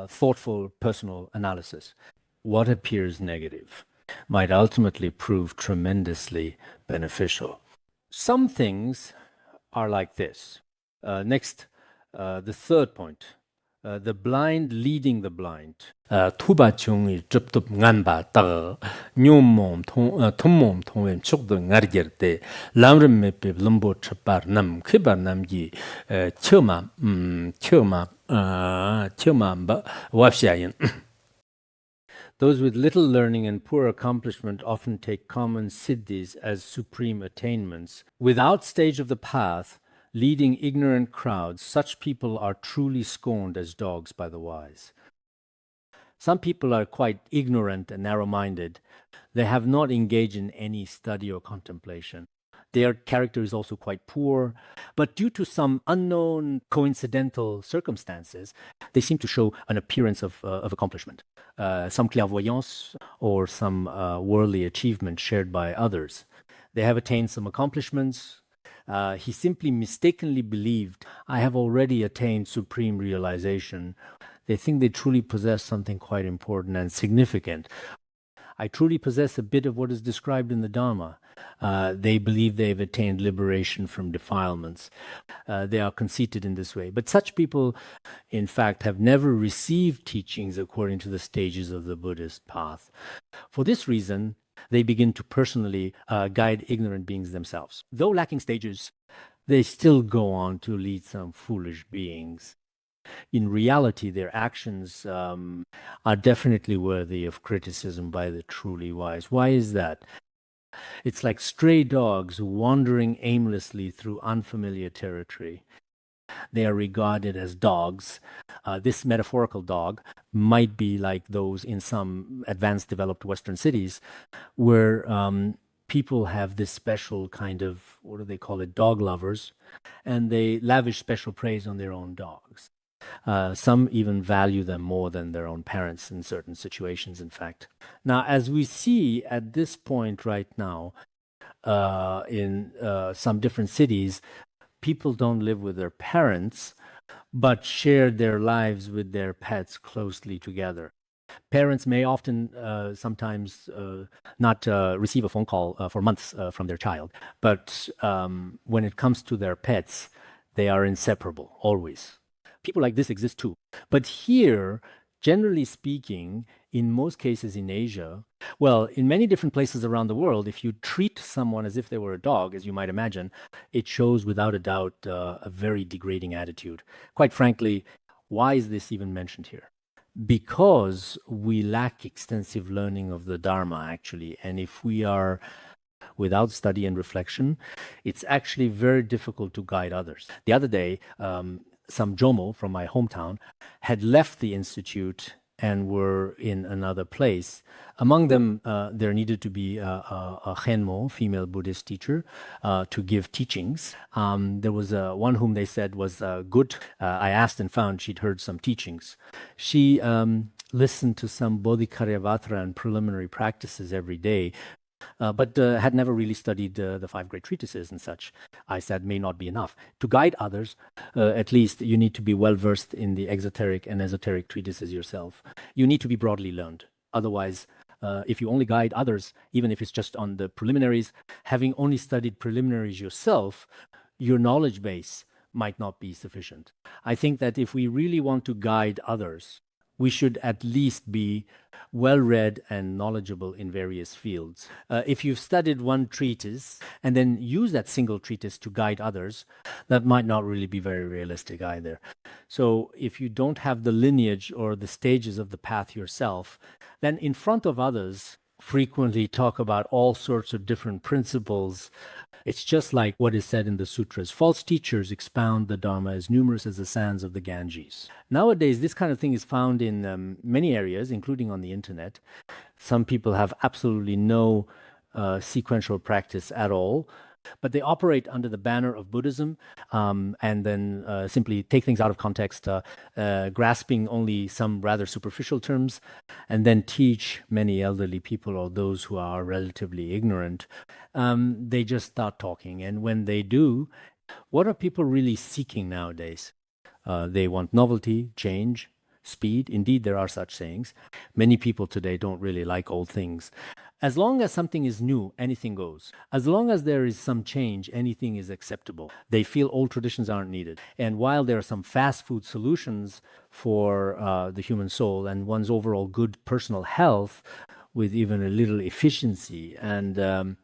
thoughtful personal analysis. What appears negative might ultimately prove tremendously beneficial. Some things are like this. Next, the third point, the blind leading the blind. 투바 중이 접접 nganba ta nyom thom thom chok de ngarger te lamrem me pe lumbo chpar nam khibar nam gi choma ba wapshayin. Those with little learning and poor accomplishment often take common siddhis as supreme attainments. Without stage of the path, leading ignorant crowds, such people are truly scorned as dogs by the wise. Some people are quite ignorant and narrow-minded. They have not engaged in any study or contemplation. Their character is also quite poor, but due to some unknown coincidental circumstances, they seem to show an appearance of accomplishment, some clairvoyance or some worldly achievement shared by others. They have attained some accomplishments. He simply mistakenly believed, I have already attained supreme realization. They think they truly possess something quite important and significant. I truly possess a bit of what is described in the Dharma. They believe they've attained liberation from defilements. They are conceited in this way. But such people, in fact, have never received teachings according to the stages of the Buddhist path. For this reason, they begin to personally guide ignorant beings themselves. Though lacking stages, they still go on to lead some foolish beings. In reality, their actions are definitely worthy of criticism by the truly wise. Why is that? It's like stray dogs wandering aimlessly through unfamiliar territory. They are regarded as dogs. This metaphorical dog might be like those in some advanced developed Western cities where people have this special kind of, what do they call it, dog lovers, and they lavish special praise on their own dogs. Some even value them more than their own parents in certain situations, in fact. Now, as we see at this point right now, in some different cities, people don't live with their parents, but share their lives with their pets closely together. Parents may often sometimes not receive a phone call for months from their child, but when it comes to their pets, they are inseparable, always. People like this exist too. But here, generally speaking, in most cases in Asia, well, in many different places around the world, if you treat someone as if they were a dog, as you might imagine, it shows without a doubt a very degrading attitude. Quite frankly, why is this even mentioned here? Because we lack extensive learning of the Dharma, actually. And if we are without study and reflection, it's actually very difficult to guide others. The other day, some Jomo from my hometown had left the institute and were in another place. Among them, there needed to be a Khenpo, female Buddhist teacher, to give teachings. There was one whom they said was good. I asked and found she'd heard some teachings. She listened to some bodhicitta and preliminary practices every day, but had never really studied the five great treatises and such. I said may not be enough. To guide others, at least you need to be well versed in the exoteric and esoteric treatises yourself. You need to be broadly learned. Otherwise, if you only guide others, even if it's just on the preliminaries, having only studied preliminaries yourself, your knowledge base might not be sufficient. I think that if we really want to guide others, we should at least be well-read and knowledgeable in various fields. If you've studied one treatise and then use that single treatise to guide others, that might not really be very realistic either. So if you don't have the lineage or the stages of the path yourself, then in front of others, frequently talk about all sorts of different principles. It's just like what is said in the sutras. False teachers expound the Dharma as numerous as the sands of the Ganges. Nowadays, this kind of thing is found in many areas, including on the internet. Some people have absolutely no sequential practice at all, but they operate under the banner of Buddhism and then simply take things out of context, grasping only some rather superficial terms, and then teach many elderly people or those who are relatively ignorant. They just start talking. And when they do, what are people really seeking nowadays? They want novelty, change, speed. Indeed, there are such sayings. Many people today don't really like old things. As long as something is new, anything goes. As long as there is some change, anything is acceptable. They feel old traditions aren't needed. And while there are some fast food solutions for the human soul and one's overall good personal health with even a little efficiency, and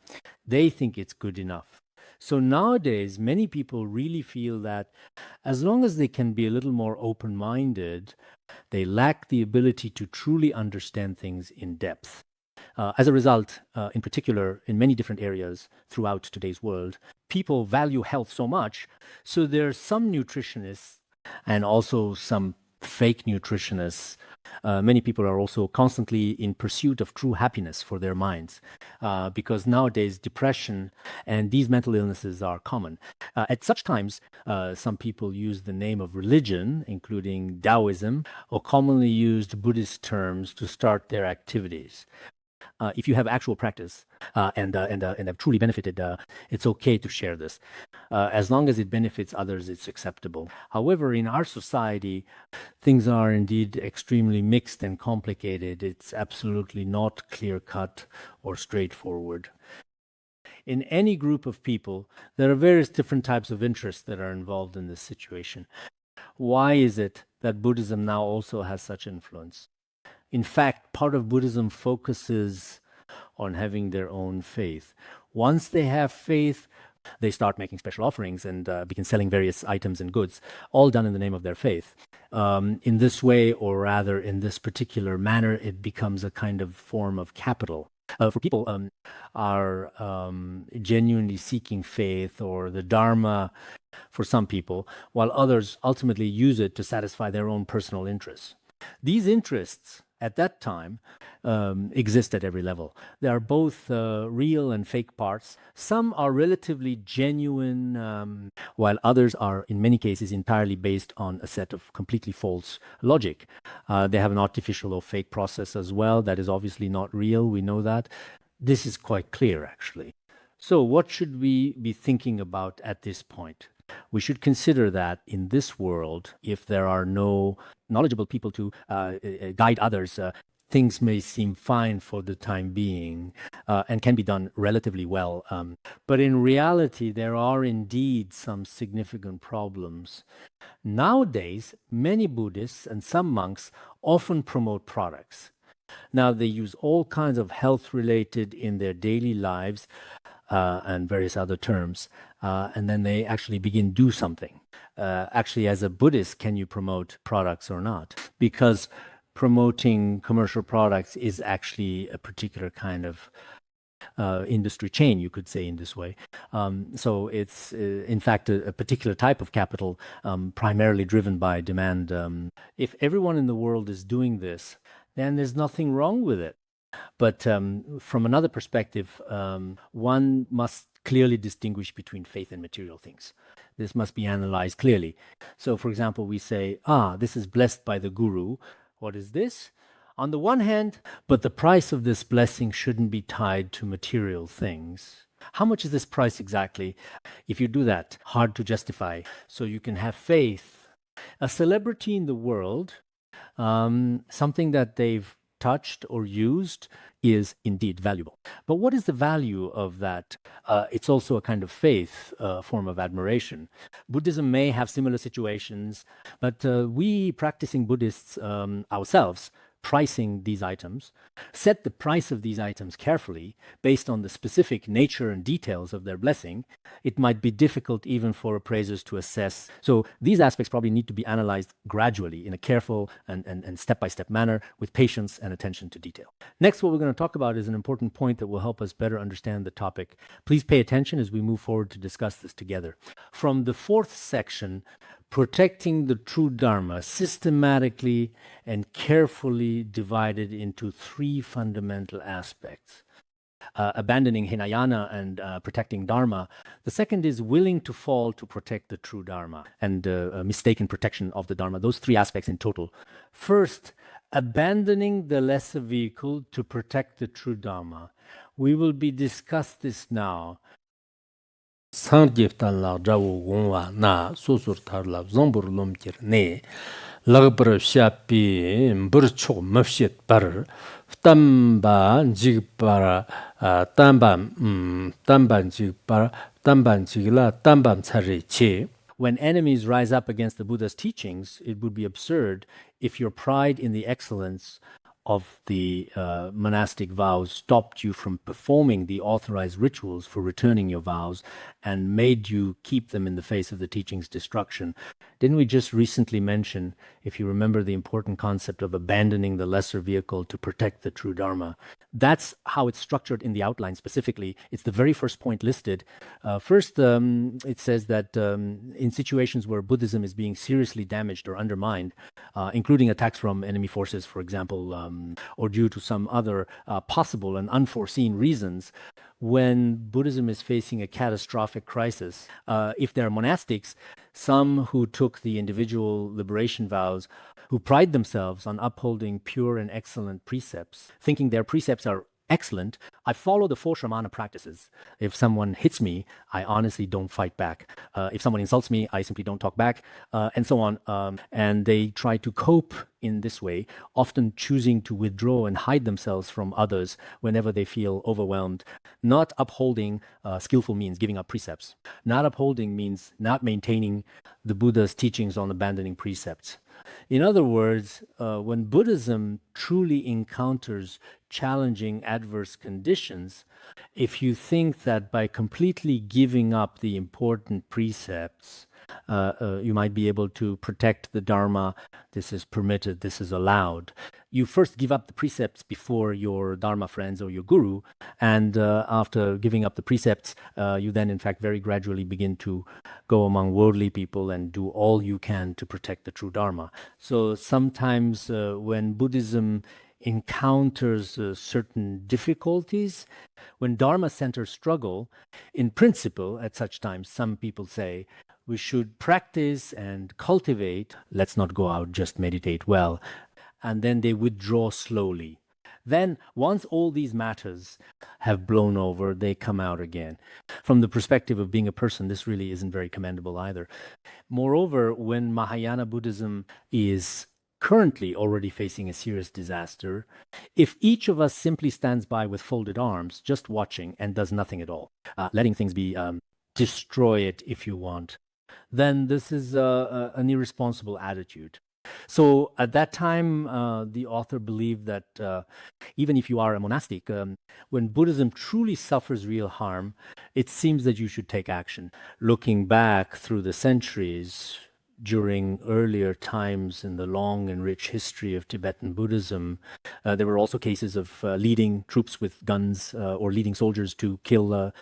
they think it's good enough. So nowadays, many people really feel that as long as they can be a little more open-minded, they lack the ability to truly understand things in depth. As a result, in particular, in many different areas throughout today's world, people value health so much. So there are some nutritionists and also some fake nutritionists. Many people are also constantly in pursuit of true happiness for their minds, because nowadays depression and these mental illnesses are common. At such times, some people use the name of religion, including Taoism, or commonly used Buddhist terms to start their activities. If you have actual practice and have truly benefited, it's okay to share this. As long as it benefits others, it's acceptable. However, in our society, things are indeed extremely mixed and complicated. It's absolutely not clear-cut or straightforward. In any group of people, there are various different types of interests that are involved in this situation. Why is it that Buddhism now also has such influence? In fact, part of Buddhism focuses on having their own faith. Once they have faith, they start making special offerings and begin selling various items and goods, all done in the name of their faith. In this way, or rather in this particular manner, it becomes a kind of form of capital. For people are genuinely seeking faith or the Dharma for some people, while others ultimately use it to satisfy their own personal interests. These interests at that time exist at every level. There are both real and fake parts. Some are relatively genuine, while others are, in many cases, entirely based on a set of completely false logic. They have an artificial or fake process as well that is obviously not real. We know that. This is quite clear, actually. So what should we be thinking about at this point? We should consider that in this world, if there are no knowledgeable people to guide others, things may seem fine for the time being and can be done relatively well. But in reality, there are indeed some significant problems. Nowadays, many Buddhists and some monks often promote products. Now, they use all kinds of health-related in their daily lives and various other terms, and then they actually begin do something. Actually, as a Buddhist, can you promote products or not? Because promoting commercial products is actually a particular kind of industry chain, you could say in this way. So it's in fact a particular type of capital, primarily driven by demand. If everyone in the world is doing this, then there's nothing wrong with it. But from another perspective, one must clearly distinguish between faith and material things. This must be analyzed clearly. So, for example, we say, this is blessed by the guru. What is this? On the one hand, but the price of this blessing shouldn't be tied to material things. How much is this price exactly? If you do that, hard to justify. So you can have faith. A celebrity in the world, something that they've touched or used is indeed valuable. But what is the value of that? It's also a kind of faith, form of admiration. Buddhism may have similar situations, but we practicing Buddhists ourselves, pricing these items, set the price of these items carefully based on the specific nature and details of their blessing, it might be difficult even for appraisers to assess. So these aspects probably need to be analyzed gradually in a careful and step-by-step manner with patience and attention to detail. Next, what we're going to talk about is an important point that will help us better understand the topic. Please pay attention as we move forward to discuss this together. From the fourth section, protecting the true Dharma, systematically and carefully divided into three fundamental aspects. Abandoning Hinayana and protecting Dharma. The second is willing to fall to protect the true Dharma and mistaken protection of the Dharma. Those three aspects in total. First, abandoning the lesser vehicle to protect the true Dharma. We will be discuss this now. Sangyeptan la jawo gongwa na susur tar la zombur lomkir ne lagbar shapi mburchok mafshet bar tamba jigbar tamba jigla tamba tsare che. When enemies rise up against the Buddha's teachings, it would be absurd if your pride in the excellence of the monastic vows stopped you from performing the authorized rituals for returning your vows and made you keep them in the face of the teaching's destruction. Didn't we just recently mention, if you remember, the important concept of abandoning the lesser vehicle to protect the true Dharma? That's how it's structured in the outline specifically. It's the very first point listed. First, it says that in situations where Buddhism is being seriously damaged or undermined, including attacks from enemy forces, for example, or due to some other possible and unforeseen reasons, when Buddhism is facing a catastrophic crisis, if there are monastics, some who took the individual liberation vows, who pride themselves on upholding pure and excellent precepts, thinking their precepts are excellent, I follow the four shramana practices. If someone hits me, I honestly don't fight back. If someone insults me, I simply don't talk back, and so on. And they try to cope in this way, often choosing to withdraw and hide themselves from others whenever they feel overwhelmed. Not upholding skillful means giving up precepts. Not upholding means not maintaining the Buddha's teachings on abandoning precepts. In other words, when Buddhism truly encounters challenging adverse conditions, if you think that by completely giving up the important precepts, you might be able to protect the Dharma, this is permitted, this is allowed. You first give up the precepts before your Dharma friends or your guru, and after giving up the precepts, you then in fact very gradually begin to go among worldly people and do all you can to protect the true Dharma. So sometimes when Buddhism encounters certain difficulties, when Dharma centers struggle, in principle at such times, some people say, we should practice and cultivate, let's not go out, just meditate well, and then they withdraw slowly. Then, once all these matters have blown over, they come out again. From the perspective of being a person, this really isn't very commendable either. Moreover, when Mahayana Buddhism is currently already facing a serious disaster, if each of us simply stands by with folded arms, just watching and does nothing at all, letting things be, destroy it if you want, then this is an irresponsible attitude. So at that time, the author believed that even if you are a monastic, when Buddhism truly suffers real harm, it seems that you should take action. Looking back through the centuries, during earlier times in the long and rich history of Tibetan Buddhism, there were also cases of leading troops with guns or leading soldiers to kill,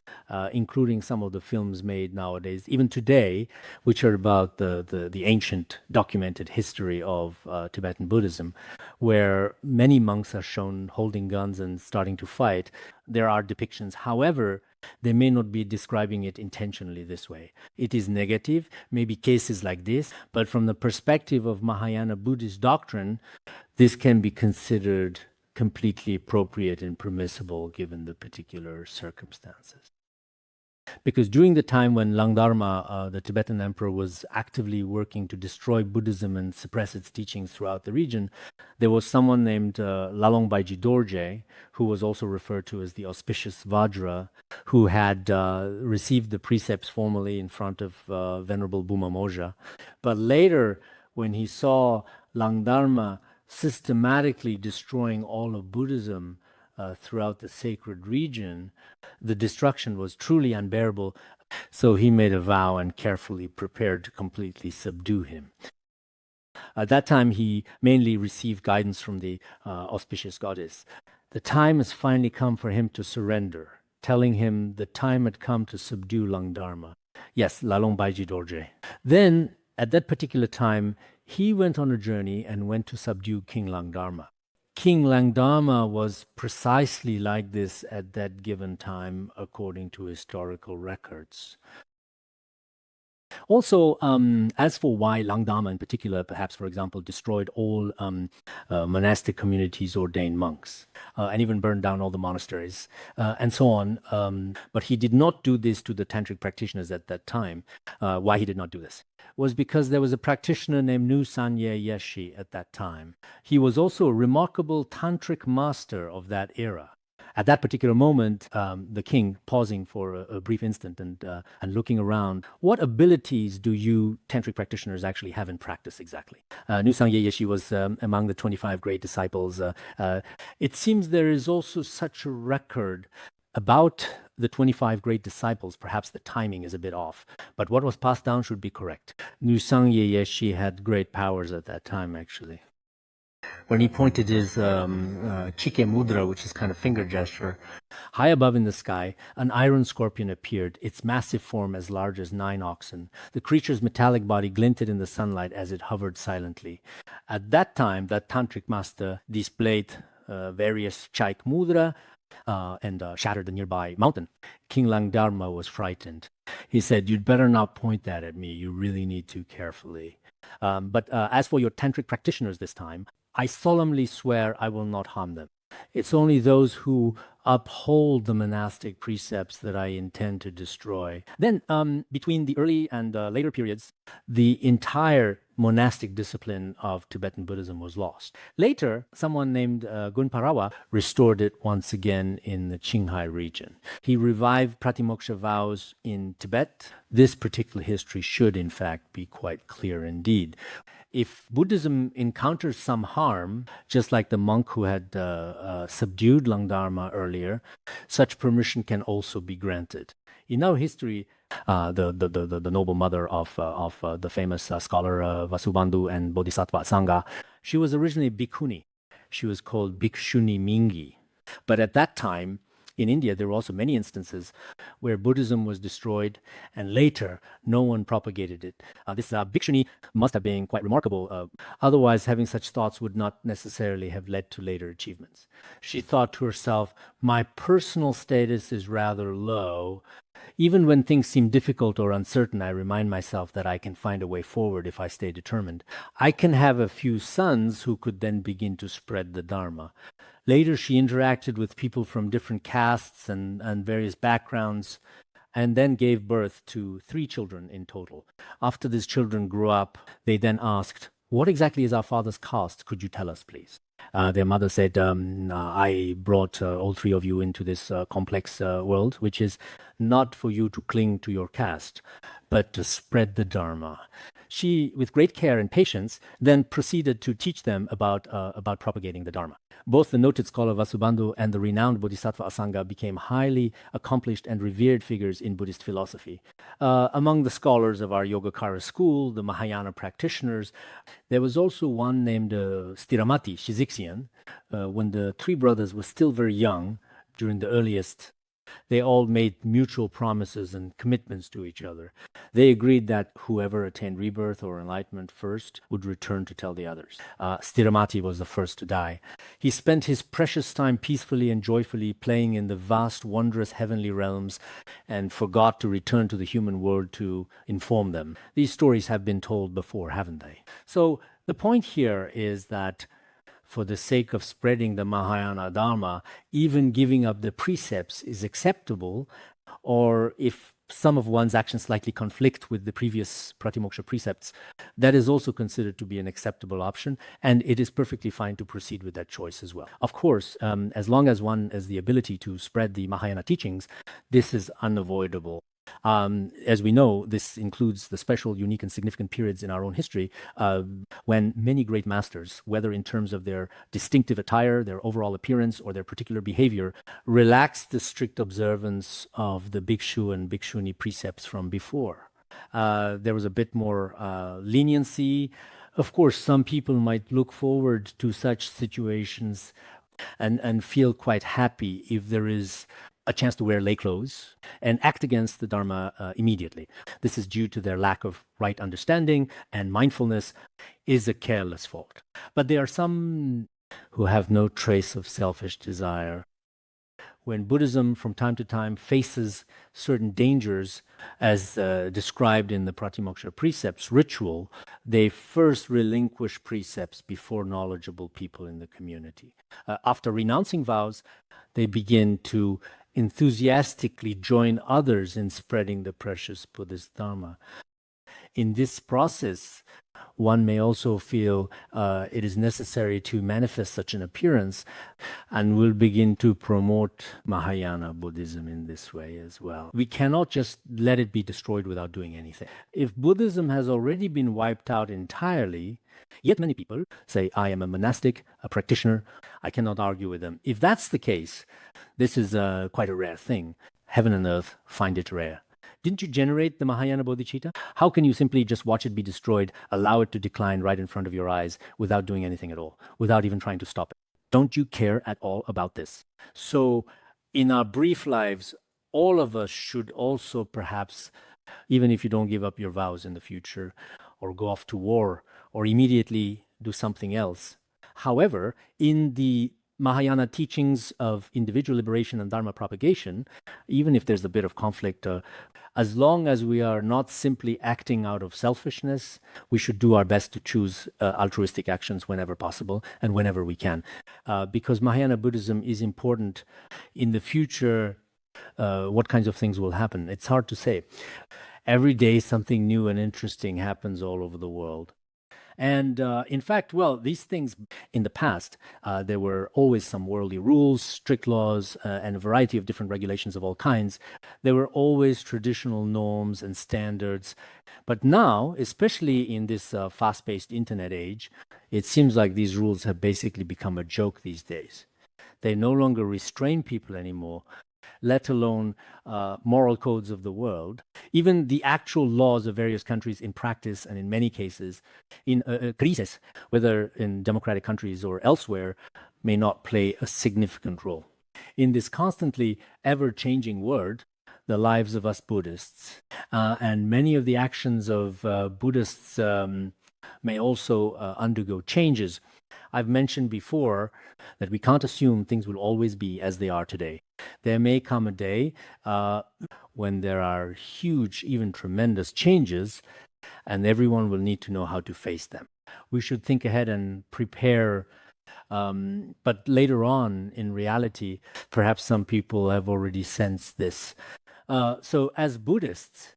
including some of the films made nowadays, even today, which are about the ancient documented history of Tibetan Buddhism, where many monks are shown holding guns and starting to fight. There are depictions. However, they may not be describing it intentionally this way. It is negative, maybe cases like this, but from the perspective of Mahayana Buddhist doctrine, this can be considered completely appropriate and permissible given the particular circumstances. Because during the time when Langdharma, the Tibetan emperor, was actively working to destroy Buddhism and suppress its teachings throughout the region, there was someone named Lalong Baiji Dorje, who was also referred to as the auspicious Vajra, who had received the precepts formally in front of Venerable Buma Moja. But later, when he saw Langdharma systematically destroying all of Buddhism throughout the sacred region, the destruction was truly unbearable. So he made a vow and carefully prepared to completely subdue him. At that time, he mainly received guidance from the auspicious goddess. The time has finally come for him to surrender, telling him the time had come to subdue Langdharma. Yes, Lalong Baiji Dorje. Then, at that particular time, he went on a journey and went to subdue King Langdharma. King Langdharma was precisely like this at that given time, according to historical records. Also, as for why Langdharma in particular, perhaps, for example, destroyed all monastic communities, ordained monks, and even burned down all the monasteries, and so on. But he did not do this to the tantric practitioners at that time. Why he did not do this was because there was a practitioner named Nu Sanye Yeshi at that time. He was also a remarkable tantric master of that era. At that particular moment, the king, pausing for a brief instant and looking around, what abilities do you tantric practitioners actually have in practice exactly? Nu Sangye Yeshi was among the 25 great disciples. It seems there is also such a record about the 25 great disciples. Perhaps the timing is a bit off, but what was passed down should be correct. Nu Sangye Yeshi had great powers at that time, actually. When he pointed his chike mudra, which is kind of finger gesture, high above in the sky, an iron scorpion appeared, its massive form as large as 9 oxen. The creature's metallic body glinted in the sunlight as it hovered silently. At that time, that tantric master displayed various chaik mudra and shattered the nearby mountain. King Langdharma was frightened. He said, "You'd better not point that at me. You really need to carefully. But as for your tantric practitioners this time, I solemnly swear I will not harm them. It's only those who uphold the monastic precepts that I intend to destroy." Then, between the early and later periods, the entire monastic discipline of Tibetan Buddhism was lost. Later, someone named Gunparawa restored it once again in the Qinghai region. He revived pratimoksha vows in Tibet. This particular history should, in fact, be quite clear indeed. If Buddhism encounters some harm, just like the monk who had subdued Langdharma earlier, such permission can also be granted. In our history, the noble mother of the famous scholar Vasubandhu and Bodhisattva Sangha, she was originally bhikkhuni. She was called Bhikshuni Mingi. But at that time, in India, there were also many instances where Buddhism was destroyed, and later no one propagated it. This Bhikshuni must have been quite remarkable. Otherwise, having such thoughts would not necessarily have led to later achievements. She thought to herself, "My personal status is rather low. Even when things seem difficult or uncertain, I remind myself that I can find a way forward if I stay determined. I can have a few sons who could then begin to spread the Dharma." Later, she interacted with people from different castes and various backgrounds, and then gave birth to 3 children in total. After these children grew up, they then asked, What exactly is our father's caste? Could you tell us, please? Their mother said, I brought all three of you into this complex world, which is not for you to cling to your caste, but to spread the Dharma. She, with great care and patience, then proceeded to teach them about propagating the Dharma. Both the noted scholar Vasubandhu and the renowned Bodhisattva Asanga became highly accomplished and revered figures in Buddhist philosophy. Among the scholars of our Yogacara school, the Mahayana practitioners, there was also one named Stiramati Shizixian. When the three brothers were still very young, during the earliest, they all made mutual promises and commitments to each other. They agreed that whoever attained rebirth or enlightenment first would return to tell the others. Stiramati was the first to die. He spent his precious time peacefully and joyfully playing in the vast, wondrous heavenly realms and forgot to return to the human world to inform them. These stories have been told before, haven't they? So the point here is that for the sake of spreading the Mahayana Dharma, even giving up the precepts is acceptable, or if some of one's actions slightly conflict with the previous pratimoksha precepts, that is also considered to be an acceptable option, and it is perfectly fine to proceed with that choice as well. Of course, as long as one has the ability to spread the Mahayana teachings, this is unavoidable. As we know, this includes the special, unique, and significant periods in our own history when many great masters, whether in terms of their distinctive attire, their overall appearance, or their particular behavior, relaxed the strict observance of the bhikshu and bhikshuni precepts from before. There was a bit more leniency. Of course, some people might look forward to such situations and feel quite happy if there is a chance to wear lay clothes and act against the Dharma immediately. This is due to their lack of right understanding, and mindfulness is a careless fault. But there are some who have no trace of selfish desire. When Buddhism from time to time faces certain dangers, as described in the Pratimoksha precepts ritual, they first relinquish precepts before knowledgeable people in the community. After renouncing vows, they begin to enthusiastically join others in spreading the precious Buddhist Dharma. In this process, one may also feel it is necessary to manifest such an appearance, and will begin to promote Mahayana Buddhism in this way as well. We cannot just let it be destroyed without doing anything. If Buddhism has already been wiped out entirely, yet many people say, I am a monastic, a practitioner, I cannot argue with them. If that's the case, this is quite a rare thing. Heaven and earth find it rare. Didn't you generate the Mahayana bodhicitta? How can you simply just watch it be destroyed, allow it to decline right in front of your eyes without doing anything at all, without even trying to stop it? Don't you care at all about this? So in our brief lives, all of us should also perhaps, even if you don't give up your vows in the future, or go off to war, or immediately do something else. However, in the Mahayana teachings of individual liberation and Dharma propagation, even if there's a bit of conflict, as long as we are not simply acting out of selfishness, we should do our best to choose altruistic actions whenever possible and whenever we can. Because Mahayana Buddhism is important in the future. What kinds of things will happen? It's hard to say. Every day something new and interesting happens all over the world. And in fact, well, these things in the past, there were always some worldly rules, strict laws, and a variety of different regulations of all kinds. There were always traditional norms and standards. But now, especially in this fast-paced internet age, it seems like these rules have basically become a joke these days. They no longer restrain people anymore, let alone moral codes of the world. Even the actual laws of various countries in practice, and in many cases, in treatise, whether in democratic countries or elsewhere, may not play a significant role. In this constantly ever-changing world, the lives of us Buddhists and many of the actions of Buddhists may also undergo changes. I've mentioned before that we can't assume things will always be as they are today. There may come a day when there are huge, even tremendous changes, and everyone will need to know how to face them. We should think ahead and prepare, but later on, in reality, perhaps some people have already sensed this. So as Buddhists,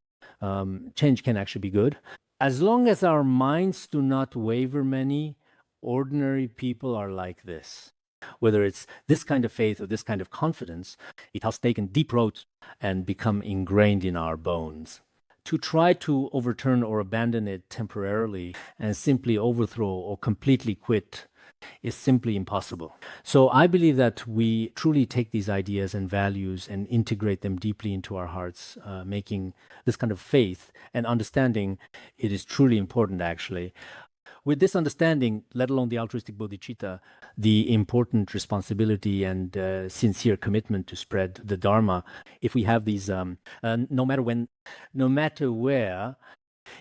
change can actually be good. As long as our minds do not waver many, ordinary people are like this. Whether it's this kind of faith or this kind of confidence, it has taken deep root and become ingrained in our bones. To try to overturn or abandon it temporarily and simply overthrow or completely quit is simply impossible. So I believe that we truly take these ideas and values and integrate them deeply into our hearts, making this kind of faith and understanding, it is truly important actually. With this understanding, let alone the altruistic bodhicitta, the important responsibility and sincere commitment to spread the Dharma, if we have these, no matter when, no matter where,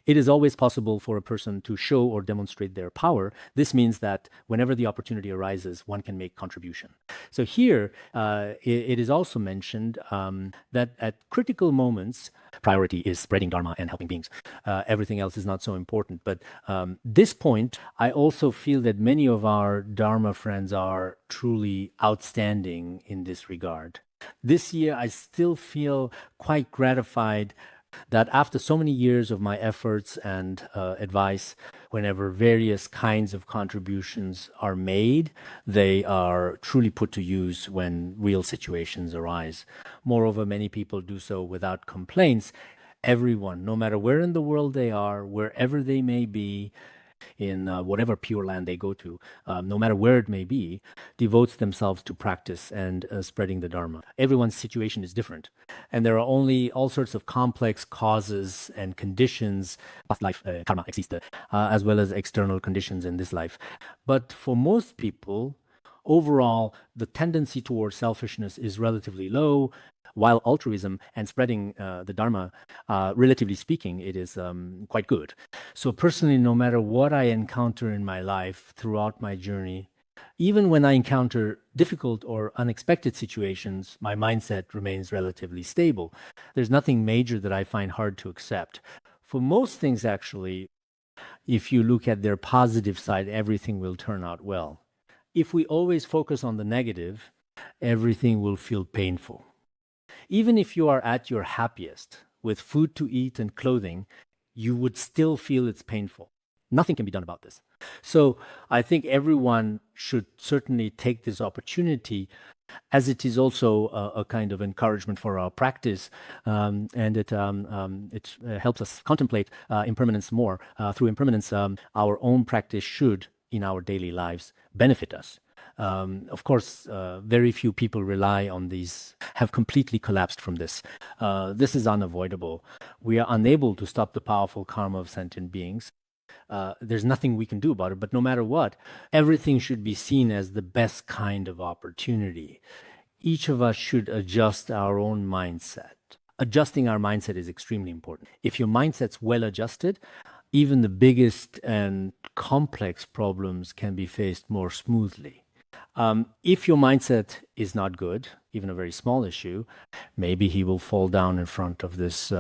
it is always possible for a person to show or demonstrate their power. This means that whenever the opportunity arises, one can make contribution. So here, it is also mentioned that at critical moments, priority is spreading Dharma and helping beings. Everything else is not so important. But this point, I also feel that many of our Dharma friends are truly outstanding in this regard. This year, I still feel quite gratified that after so many years of my efforts and advice, whenever various kinds of contributions are made, they are truly put to use when real situations arise. Moreover, many people do so without complaints. Everyone, no matter where in the world they are, wherever they may be, in whatever pure land they go to, no matter where it may be, devotes themselves to practice and spreading the Dharma. Everyone's situation is different. And there are only all sorts of complex causes and conditions, past life, karma, existe, as well as external conditions in this life. But for most people, overall, the tendency towards selfishness is relatively low, while altruism and spreading the Dharma, relatively speaking, it is quite good. So personally, no matter what I encounter in my life throughout my journey, even when I encounter difficult or unexpected situations, my mindset remains relatively stable. There's nothing major that I find hard to accept. For most things, actually, if you look at their positive side, everything will turn out well. If we always focus on the negative, everything will feel painful. Even if you are at your happiest, with food to eat and clothing, you would still feel it's painful. Nothing can be done about this. So I think everyone should certainly take this opportunity, as it is also a kind of encouragement for our practice, and it helps us contemplate impermanence more. Through impermanence, our own practice should, in our daily lives, benefit us. Of course, very few people rely on these, have completely collapsed from this. This is unavoidable. We are unable to stop the powerful karma of sentient beings. There's nothing we can do about it, but no matter what, everything should be seen as the best kind of opportunity. Each of us should adjust our own mindset. Adjusting our mindset is extremely important. If your mindset's well adjusted, even the biggest and complex problems can be faced more smoothly. If your mindset is not good, even a very small issue, maybe he will fall down in front of this.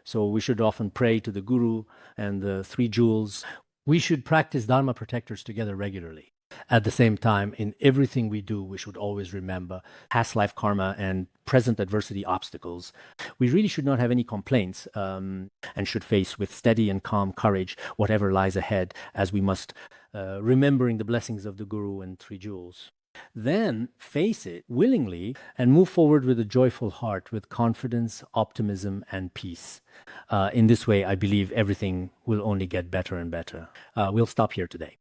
So we should often pray to the Guru and the three jewels. We should practice Dharma protectors together regularly. At the same time, in everything we do, we should always remember past life karma and present adversity obstacles. We really should not have any complaints and should face with steady and calm courage whatever lies ahead, as we must, remembering the blessings of the Guru and three jewels. Then face it willingly and move forward with a joyful heart, with confidence, optimism, and peace. In this way, I believe everything will only get better and better. We'll stop here today.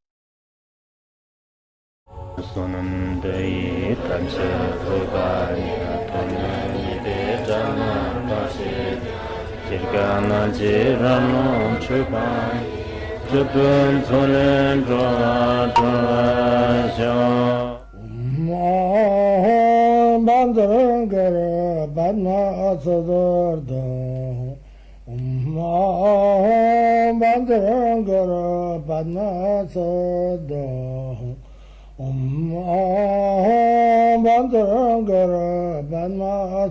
Bandara Bandara